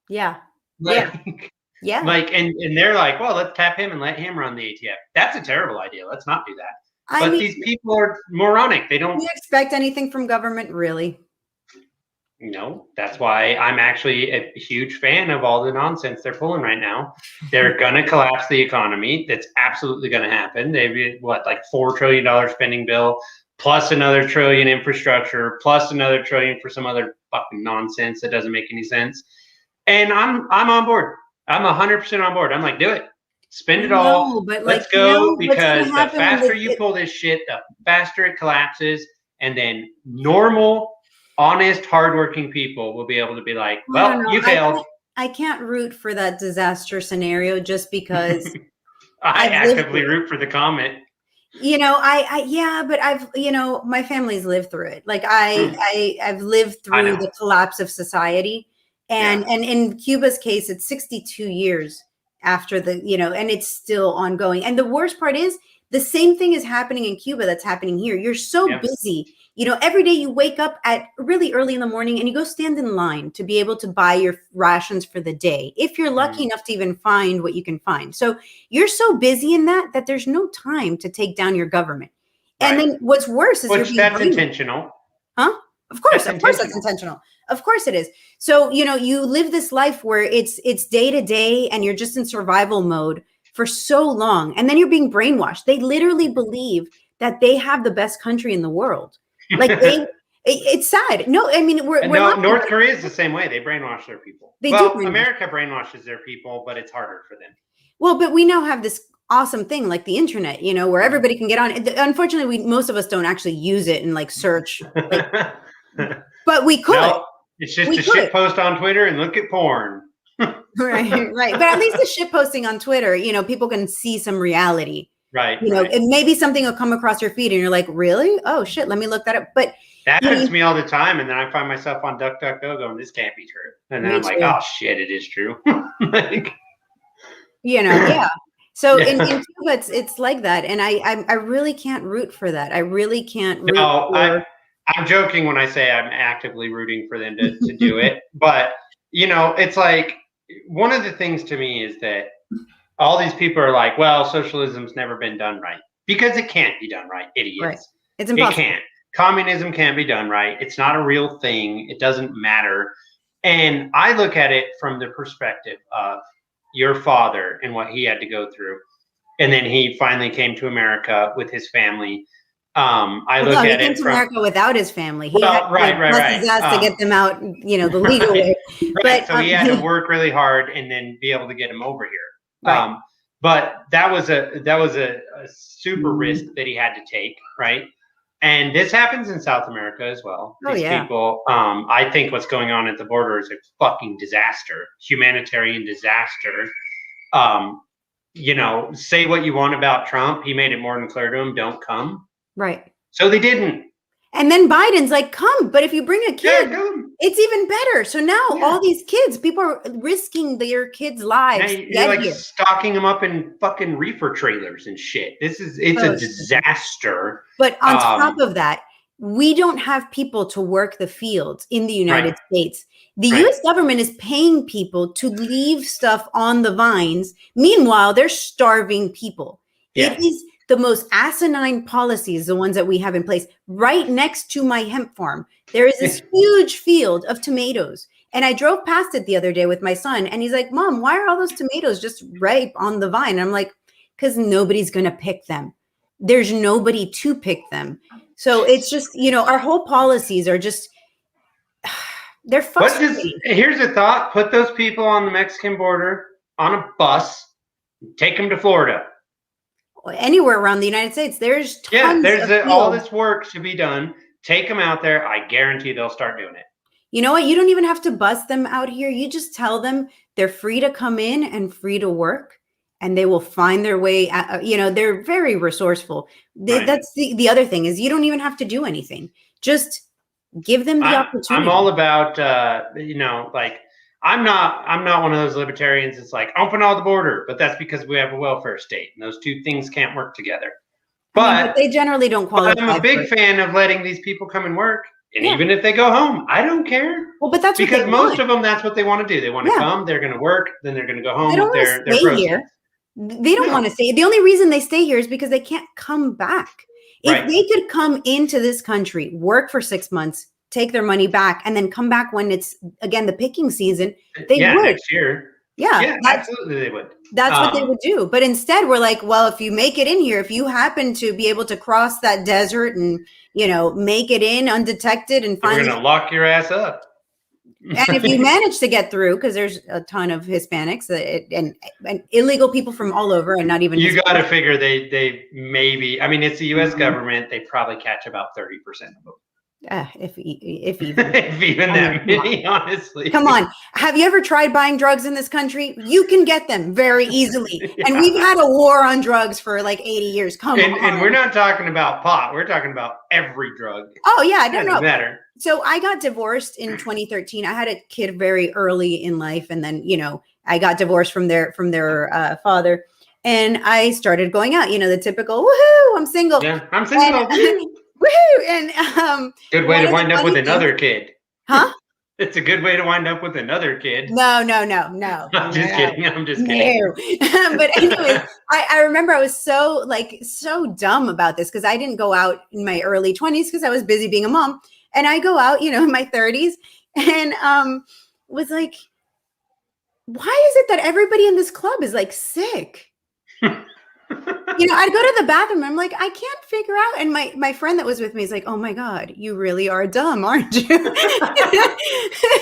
Speaker 2: Yeah.
Speaker 1: Yeah. Like, and they're like, well, let's tap him and let him run the ATF. That's a terrible idea. Let's not do that. But these people are moronic. They don't.
Speaker 2: Do you expect anything from government, really?
Speaker 1: No, that's why I'm actually a huge fan of all the nonsense they're pulling right now. They're going to collapse the economy. That's absolutely going to happen. They've like $4 trillion spending bill, plus another trillion infrastructure, plus another trillion for some other fucking nonsense that doesn't make any sense. And I'm on board. I'm 100% on board. I'm like, do it. Spend it all.
Speaker 2: But
Speaker 1: let's go, because the faster you pull this shit, the faster it collapses. And then normal, honest, hardworking people will be able to be like, well, you failed.
Speaker 2: I can't root for that disaster scenario just because
Speaker 1: I actively root for the comment.
Speaker 2: But I've, my family's lived through it. Like I've lived through the collapse of society. And in Cuba's case, it's 62 years after and it's still ongoing. And the worst part is the same thing is happening in Cuba that's happening here. You're so busy. Every day you wake up at really early in the morning and you go stand in line to be able to buy your rations for the day, if you're lucky enough to even find what you can find. So you're so busy in that there's no time to take down your government. Right. And then what's worse is
Speaker 1: that's intentional.
Speaker 2: Huh? Of course that's intentional. Of course it is. So, you live this life where it's day to day and you're just in survival mode for so long. And then you're being brainwashed. They literally believe that they have the best country in the world. Like it's sad. No, I mean, we're
Speaker 1: North Korea is the same way. They brainwash their people. America brainwashes their people, but it's harder for them.
Speaker 2: Well, but we now have this awesome thing like the internet, where everybody can get on. Unfortunately, most of us don't actually use it and like search. But we could.
Speaker 1: No, it's just a shit post on Twitter and look at porn.
Speaker 2: Right. But at least the shit posting on Twitter, people can see some reality.
Speaker 1: Right.
Speaker 2: And maybe something will come across your feed and you're like, really? Oh shit, let me look that up. But
Speaker 1: that happens to me all the time. And then I find myself on DuckDuckGo going, this can't be true. And then I'm like, oh shit, it is true.
Speaker 2: Yeah. So in Cuba, it's like that. And I really can't root for that. I really can't root for...
Speaker 1: I'm joking when I say I'm actively rooting for them to do it. But, it's like, one of the things to me is that all these people are like, well, socialism's never been done right. Because it can't be done right, idiots.
Speaker 2: Right. It's impossible.
Speaker 1: It can't. Communism can't be done right. It's not a real thing. It doesn't matter. And I look at it from the perspective of your father and what he had to go through. And then he finally came to America with his family. I look at it
Speaker 2: came to America without his family. He
Speaker 1: had
Speaker 2: his ass to get them out, the legal way.
Speaker 1: But so he had to work really hard and then be able to get him over here. Right. But that was a super risk that he had to take, right? And this happens in South America as well.
Speaker 2: Oh,
Speaker 1: These
Speaker 2: yeah.
Speaker 1: people, I think what's going on at the border is a fucking disaster, humanitarian disaster. You know, say what you want about Trump. He made it more than clear to him, don't come.
Speaker 2: Right.
Speaker 1: So they didn't.
Speaker 2: And then Biden's like, come, but if you bring a kid, it's even better. So now all these kids, people are risking their kids' lives.
Speaker 1: Now you're like stocking them up in fucking reefer trailers and shit. It's a disaster.
Speaker 2: But on top of that, we don't have people to work the fields in the United States. The U.S. government is paying people to leave stuff on the vines. Meanwhile, they're starving people. Yeah. It is the most asinine policies, the ones that we have in place. Right next to my hemp farm, there is this huge field of tomatoes. And I drove past it the other day with my son, and he's like, Mom, why are all those tomatoes just ripe on the vine? And I'm like, because nobody's going to pick them. There's nobody to pick them. So it's just, you know, our whole policies are just, they're frustrating.
Speaker 1: Here's a thought. Put those people on the Mexican border on a bus, take them to Florida.
Speaker 2: Anywhere around the United States, there's tons
Speaker 1: all this work to be done. Take them out there. I guarantee they'll start doing it.
Speaker 2: You know what? You don't even have to bus them out here. You just tell them they're free to come in and free to work, and they will find their way. You know, they're very resourceul. That's the other thing is you don't even have to do anything. Just give them the opportunity.
Speaker 1: I'm all about, you know, like I'm not one of those libertarians that's like open all the border, but that's because we have a welfare state and those two things can't work together. But
Speaker 2: they generally don't qualify.
Speaker 1: I'm a big fan of letting these people come and work. And even if they go home, I don't care.
Speaker 2: Well, but that's
Speaker 1: because most of them, that's what they want to do. They want to come, they're going to work, then they're going to go home with their proceeds.
Speaker 2: They don't want to stay. The only reason they stay here is because they can't come back. If they could come into this country, work for 6 months, take their money back, and then come back when it's, again, the picking season, they would.
Speaker 1: Next year. Yeah, absolutely they would.
Speaker 2: That's what they would do. But instead, we're like, well, if you make it in here, if you happen to be able to cross that desert and, you know, make it in undetected and finally—
Speaker 1: we're going to lock your ass up.
Speaker 2: And if you manage to get through, because there's a ton of Hispanics and illegal people from all over, and not even—
Speaker 1: you got to figure they maybe, I mean, it's the U.S. government. They probably catch about 30% of them.
Speaker 2: If even
Speaker 1: if even that many, honestly.
Speaker 2: Come on. Have you ever tried buying drugs in this country? You can get them very easily. And we've had a war on drugs for like 80 years. Come on.
Speaker 1: And we're not talking about pot. We're talking about every drug.
Speaker 2: Oh, yeah. I don't know.
Speaker 1: Matter.
Speaker 2: So I got divorced in 2013. I had a kid very early in life. And then, you know, I got divorced from their father. And I started going out, you know, the typical, woohoo, I'm single.
Speaker 1: Yeah, I'm single.
Speaker 2: Woohoo! And
Speaker 1: good way to wind up with another kid.
Speaker 2: Huh?
Speaker 1: It's a good way to wind up with another kid.
Speaker 2: No.
Speaker 1: I'm just kidding. I'm just kidding.
Speaker 2: No. But anyways, I remember I was so dumb about this because I didn't go out in my early 20s because I was busy being a mom. And I go out, you know, in my 30s and was like, why is it that everybody in this club is like sick? You know, I'd go to the bathroom and I'm like, I can't figure out. And my friend that was with me is like, oh my God, you really are dumb, aren't you?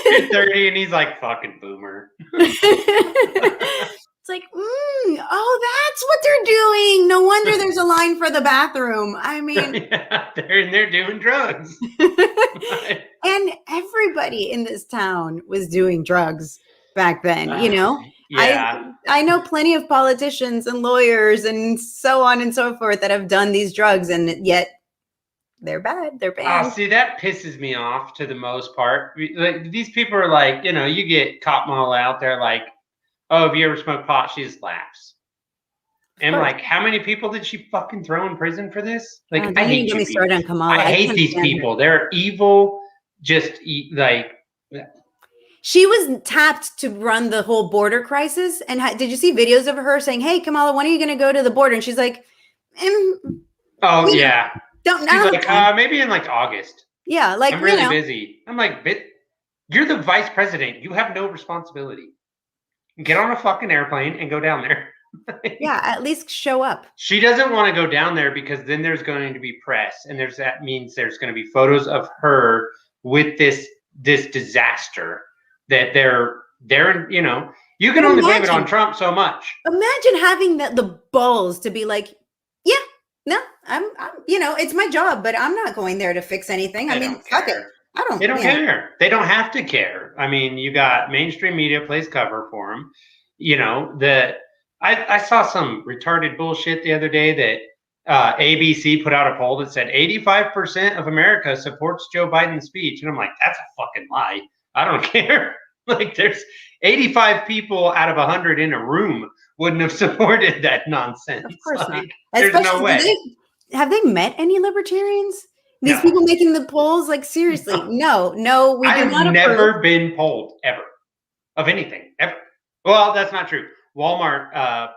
Speaker 1: You're 30 and he's like, fucking boomer.
Speaker 2: It's like, oh, that's what they're doing. No wonder there's a line for the bathroom. I mean,
Speaker 1: yeah, they're doing drugs.
Speaker 2: And everybody in this town was doing drugs back then, you know?
Speaker 1: Yeah.
Speaker 2: I know plenty of politicians and lawyers and so on and so forth that have done these drugs, and yet they're bad. They're bad.
Speaker 1: Oh, see, that pisses me off to the most part. Like, these people are like, you know, you get Kamala out there like, oh, if you ever smoke pot, she just laughs. And like, how many people did she fucking throw in prison for this? Like, I hate you people.
Speaker 2: On Kamala.
Speaker 1: I hate these people. They're evil. Just like.
Speaker 2: She was tapped to run the whole border crisis. And did you see videos of her saying, hey, Kamala, when are you going to go to the border? And she's like,
Speaker 1: oh, yeah.
Speaker 2: She's
Speaker 1: like, maybe in like August.
Speaker 2: Yeah. Like,
Speaker 1: I'm really busy. I'm like, you're the vice president. You have no responsibility. Get on a fucking airplane and go down there.
Speaker 2: Yeah. At least show up.
Speaker 1: She doesn't want to go down there because then there's going to be press. And that means there's going to be photos of her with this disaster. That they're, you know, you can only blame it on Trump so much.
Speaker 2: Imagine having the balls to be like, yeah, No, it's my job, but I'm not going there to fix anything. I mean, fuck it. I don't.
Speaker 1: They don't care. They don't have to care. I mean, you got mainstream media plays cover for them. I saw some retarded bullshit the other day that ABC put out a poll that said 85% of America supports Joe Biden's speech, and I'm like, that's a fucking lie. I don't care. Like, there's 85 people out of 100 in a room wouldn't have supported that nonsense.
Speaker 2: Of course not.
Speaker 1: There's no way.
Speaker 2: Have they met any libertarians? These people making the polls, like, seriously, no, we do not approve.
Speaker 1: I've never been polled ever of anything ever. Well, that's not true. Walmart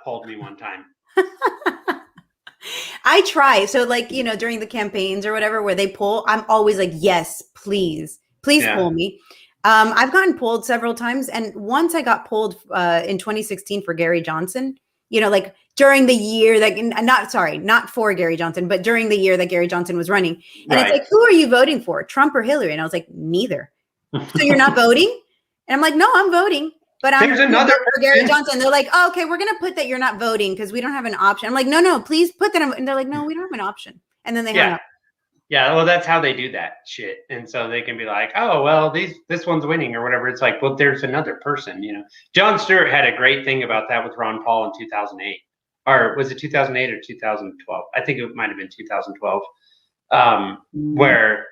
Speaker 1: polled me one time.
Speaker 2: I try. So, like, during the campaigns or whatever, where they poll, I'm always like, yes, please poll me. I've gotten polled several times, and once I got polled in 2016 for Gary Johnson. Like during the year that, not for Gary Johnson, but during the year that Gary Johnson was running. And It's like, who are you voting for, Trump or Hillary? And I was like, neither. So you're not voting? And I'm like, no, I'm voting. But I'm
Speaker 1: another
Speaker 2: for Gary Johnson. They're like, oh, okay, we're going to put that you're not voting because we don't have an option. I'm like, no, please put that. And they're like, no, we don't have an option. And then they hung up.
Speaker 1: Yeah, well, that's how they do that shit. And so they can be like, oh, well, this one's winning or whatever. It's like, well, there's another person, Jon Stewart had a great thing about that with Ron Paul in 2008. Or was it 2008 or 2012? I think it might have been 2012, where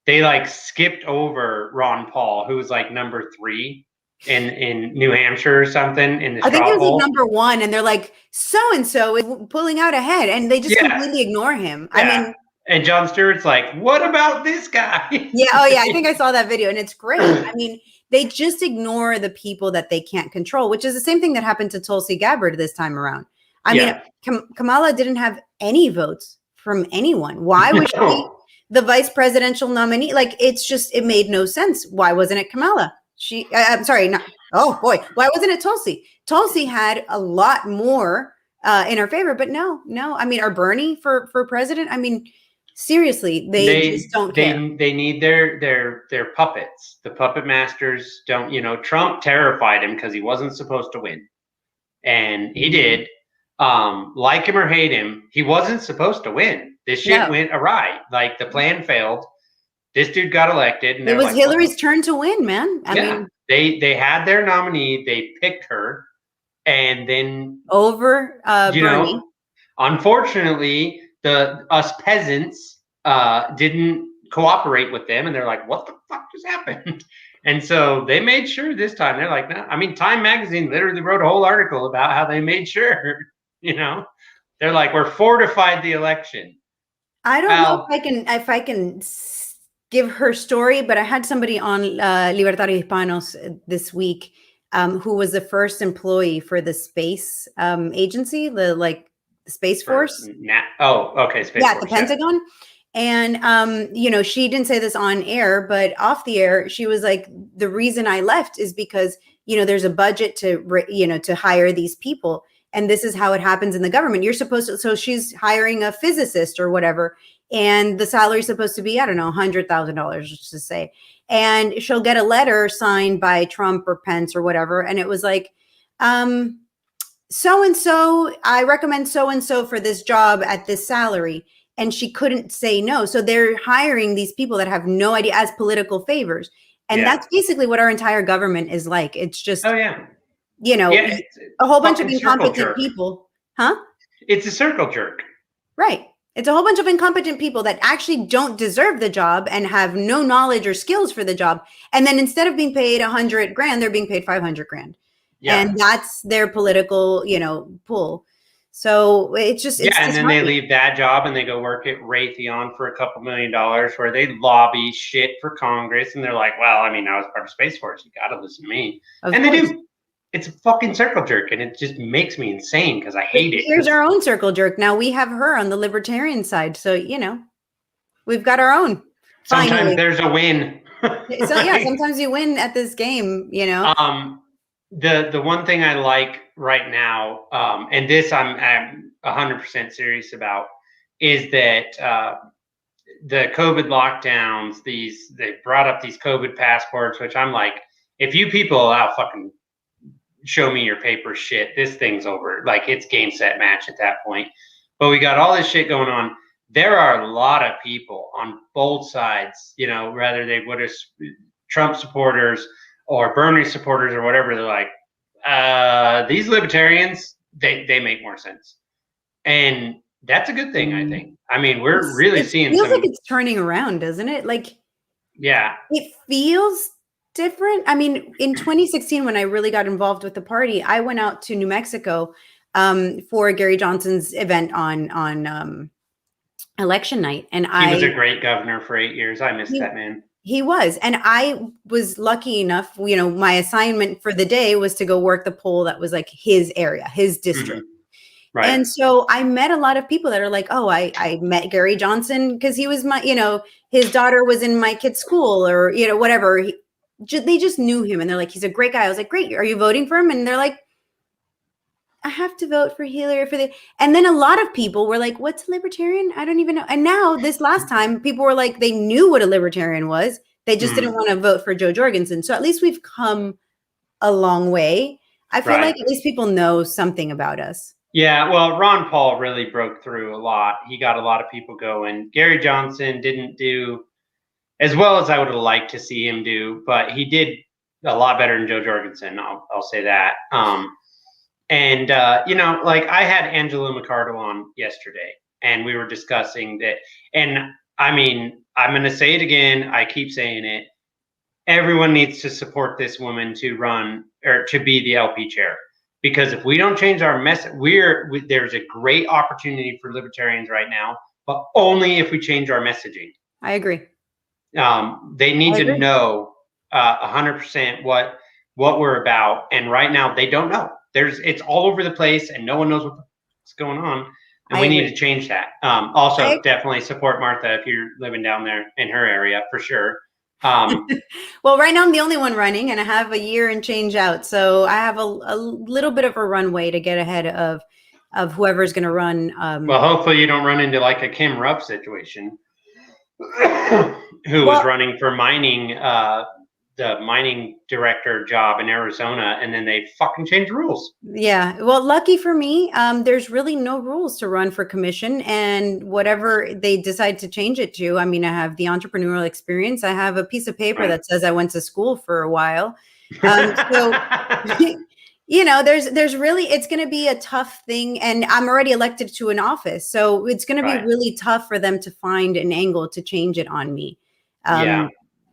Speaker 1: they like skipped over Ron Paul, who was like number 3 in New Hampshire or something in the
Speaker 2: I think it was
Speaker 1: poll.
Speaker 2: Like number 1, and they're like, so-and-so is pulling out ahead, and they just completely ignore him.
Speaker 1: Yeah.
Speaker 2: I mean,
Speaker 1: and Jon Stewart's like, what about this guy?
Speaker 2: Yeah. Oh, yeah. I think I saw that video, and it's great. I mean, they just ignore the people that they can't control, which is the same thing that happened to Tulsi Gabbard this time around. I mean, Kamala didn't have any votes from anyone. Why was she the vice presidential nominee? Like, it made no sense. Why wasn't it Kamala? I'm sorry. Oh boy. Why wasn't it Tulsi? Tulsi had a lot more in her favor, but no. I mean, or Bernie for president. I mean, seriously, they just don't care.
Speaker 1: They need their puppets. The puppet masters don't. Trump terrified him because he wasn't supposed to win, and he did. Like him or hate him, he wasn't supposed to win. This shit went awry. Like, the plan failed. This dude got elected, and
Speaker 2: it was Hillary's turn to win, man. I mean,
Speaker 1: they had their nominee. They picked her, and then
Speaker 2: over Bernie.
Speaker 1: Unfortunately, us peasants didn't cooperate with them, and they're like, what the fuck just happened? And so they made sure this time. They're like, no. I mean, Time Magazine literally wrote a whole article about how they made sure, they're like, we're fortified the election.
Speaker 2: I don't know if I can give her story, but I had somebody on Libertarios Hispanos this week who was the first employee for the space agency, the Space Force.
Speaker 1: Space Force.
Speaker 2: Yeah, the Pentagon. And, she didn't say this on air, but off the air, she was like, the reason I left is because, there's a budget to hire these people. And this is how it happens in the government. You're supposed to, so she's hiring a physicist or whatever. And the salary is supposed to be, I don't know, $100,000, just to say. And she'll get a letter signed by Trump or Pence or whatever. And it was like, so-and-so, I recommend so-and-so for this job at this salary. And she couldn't say no. So they're hiring these people that have no idea as political favors. And that's basically what our entire government is like. It's just, a whole bunch of incompetent people. Huh?
Speaker 1: It's a circle jerk.
Speaker 2: Right. It's a whole bunch of incompetent people that actually don't deserve the job and have no knowledge or skills for the job. And then instead of being paid $100,000, they're being paid $500,000. Yeah. And that's their political, pull. So it's just,
Speaker 1: and then they leave that job and they go work at Raytheon for a couple $1 million where they lobby shit for Congress. And they're like, well, I mean, I was part of Space Force. You got to listen to me. And they do. It's a fucking circle jerk. And it just makes me insane because I hate it.
Speaker 2: Here's our own circle jerk. Now we have her on the libertarian side. So, we've got our own.
Speaker 1: Sometimes
Speaker 2: finally.
Speaker 1: There's a win.
Speaker 2: So yeah, sometimes you win at this game,
Speaker 1: The one thing I like right now, and this I'm 100% serious about, is that the COVID lockdowns, they brought up these COVID passports, which I'm like, if you people fucking show me your paper shit, this thing's over. Like, it's game, set, match at that point. but we got all this shit going on. There are a lot of people on both sides, you know, whether they would have Trump supporters or Bernie supporters or whatever. They're like, these libertarians, they make more sense. And that's a good thing, I think. I mean, we're really seeing
Speaker 2: feels like it's turning around, doesn't it? Like,
Speaker 1: yeah,
Speaker 2: it feels different. I mean, in 2016, when I really got involved with the party, I went out to New Mexico for Gary Johnson's event on election night, and
Speaker 1: he was a great governor for 8 years. I missed that man.
Speaker 2: He was, and I was lucky enough. You know, my assignment for the day was to go work the poll that was like his area, his district.
Speaker 1: Right.
Speaker 2: And so I met a lot of people that are like, oh, I met Gary Johnson because he was my, you know, his daughter was in my kid's school, or, you know, whatever. They just knew him, and they're like, he's a great guy. I was like, great. Are you voting for him? And they're like, I have to vote for Hillary for the. And then a lot of people were like, what's a libertarian? I don't even know. And now this last time, people were like, they knew what a libertarian was. They just didn't want to vote for Joe Jorgensen. So at least we've come a long way. I feel like at least people know something about us.
Speaker 1: Yeah, well, Ron Paul really broke through a lot. He got a lot of people going. Gary Johnson didn't do as well as I would have liked to see him do, but he did a lot better than Joe Jorgensen. I'll say that. You know, like I had Angela McArdle on yesterday, and we were discussing that. And I mean, I'm going to say it again. I keep saying it. Everyone needs to support this woman to run or to be the LP chair. Because if we don't change our message, there's a great opportunity for libertarians right now, but only if we change our messaging.
Speaker 2: I agree.
Speaker 1: They need to know 100% what we're about, and right now they don't know. It's all over the place, and no one knows what's going on, and we need to change that. Also, definitely support Martha if you're living down there in her area for sure.
Speaker 2: Well, right now I'm the only one running, and I have a year and change out, so I have a little bit of a runway to get ahead of whoever's going to run.
Speaker 1: Well, hopefully you don't run into like a Kim Rupp situation, who was running for the mining director job in Arizona, and then they fucking changed the rules.
Speaker 2: Yeah. Well, lucky for me, there's really no rules to run for commission, and whatever they decide to change it to. I mean, I have the entrepreneurial experience. I have a piece of paper that says I went to school for a while. So, you know, there's really, it's going to be a tough thing, and I'm already elected to an office. So it's going to be really tough for them to find an angle to change it on me.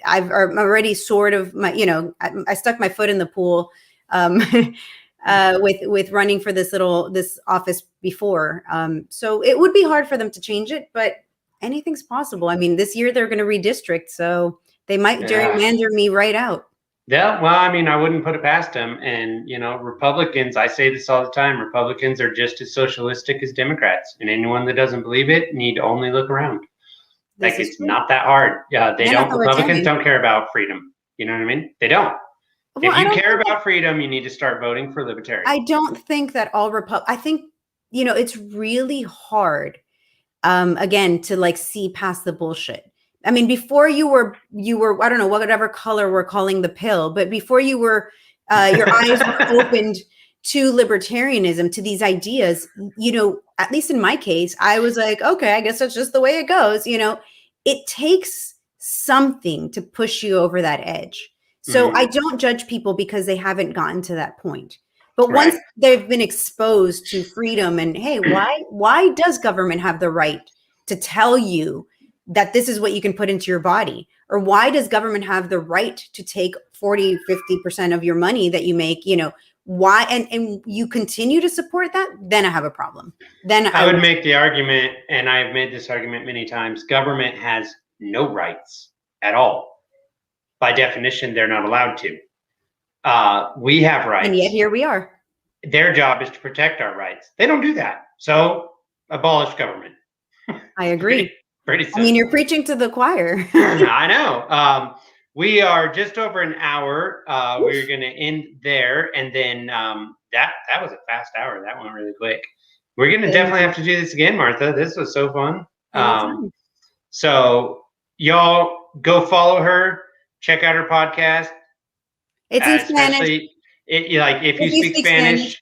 Speaker 2: I'm already sort of you know, I stuck my foot in the pool with running for this office before. So it would be hard for them to change it, but anything's possible. I mean, this year they're going to redistrict, so they might gerrymander me right out.
Speaker 1: Yeah, well, I mean, I wouldn't put it past them. And, you know, Republicans, I say this all the time, Republicans are just as socialistic as Democrats. And anyone that doesn't believe it need to only look around. Like, it's not that hard. Yeah, Republicans don't care about freedom. You know what I mean? They don't. Well, if you care about freedom, you need to start voting for libertarians.
Speaker 2: I don't think that all I think, you know, it's really hard, again, to like see past the bullshit. I mean, before you were, I don't know, whatever color we're calling the pill, but before you were, your eyes were opened to libertarianism, to these ideas, you know, at least in my case, I was like, okay, I guess that's just the way it goes. You know, it takes something to push you over that edge. So I don't judge people because they haven't gotten to that point. But once they've been exposed to freedom and, hey, why does government have the right to tell you that this is what you can put into your body? Or why does government have the right to take 40, 50% of your money that you make, you know, why, and you continue to support that, then I have a problem. Then
Speaker 1: I would make the argument, and I've made this argument many times, government has no rights at all. By definition, they're not allowed to. We have rights.
Speaker 2: And yet here we are.
Speaker 1: Their job is to protect our rights. They don't do that. So abolish government.
Speaker 2: I agree.
Speaker 1: Pretty simple.
Speaker 2: I mean, you're preaching to the choir.
Speaker 1: I know. We are just over an hour. We're going to end there. And then that was a fast hour. That went really quick. We're going to definitely have to do this again, Martha. This was so fun. So y'all go follow her. Check out her podcast.
Speaker 2: It's in Spanish.
Speaker 1: If you speak Spanish.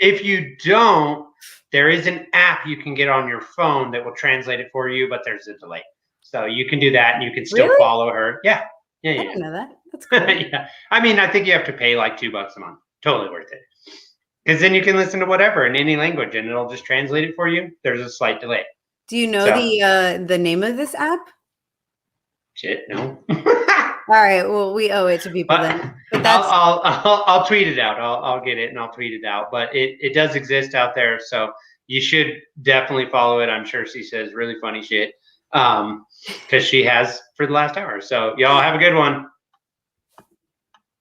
Speaker 1: If you don't, there is an app you can get on your phone that will translate it for you, but there's a delay. So you can do that and you can still follow her. Yeah.
Speaker 2: I didn't know that. That's cool.
Speaker 1: Yeah. I mean, I think you have to pay like $2 a month. Totally worth it. Because then you can listen to whatever in any language and it'll just translate it for you. There's a slight delay.
Speaker 2: Do you know the name of this app?
Speaker 1: Shit, no.
Speaker 2: All right. Well, we owe it to people then. But that's
Speaker 1: I'll tweet it out. I'll get it and I'll tweet it out. But it does exist out there, so you should definitely follow it. I'm sure she says really funny shit, because she has for the last hour. So y'all have a good one.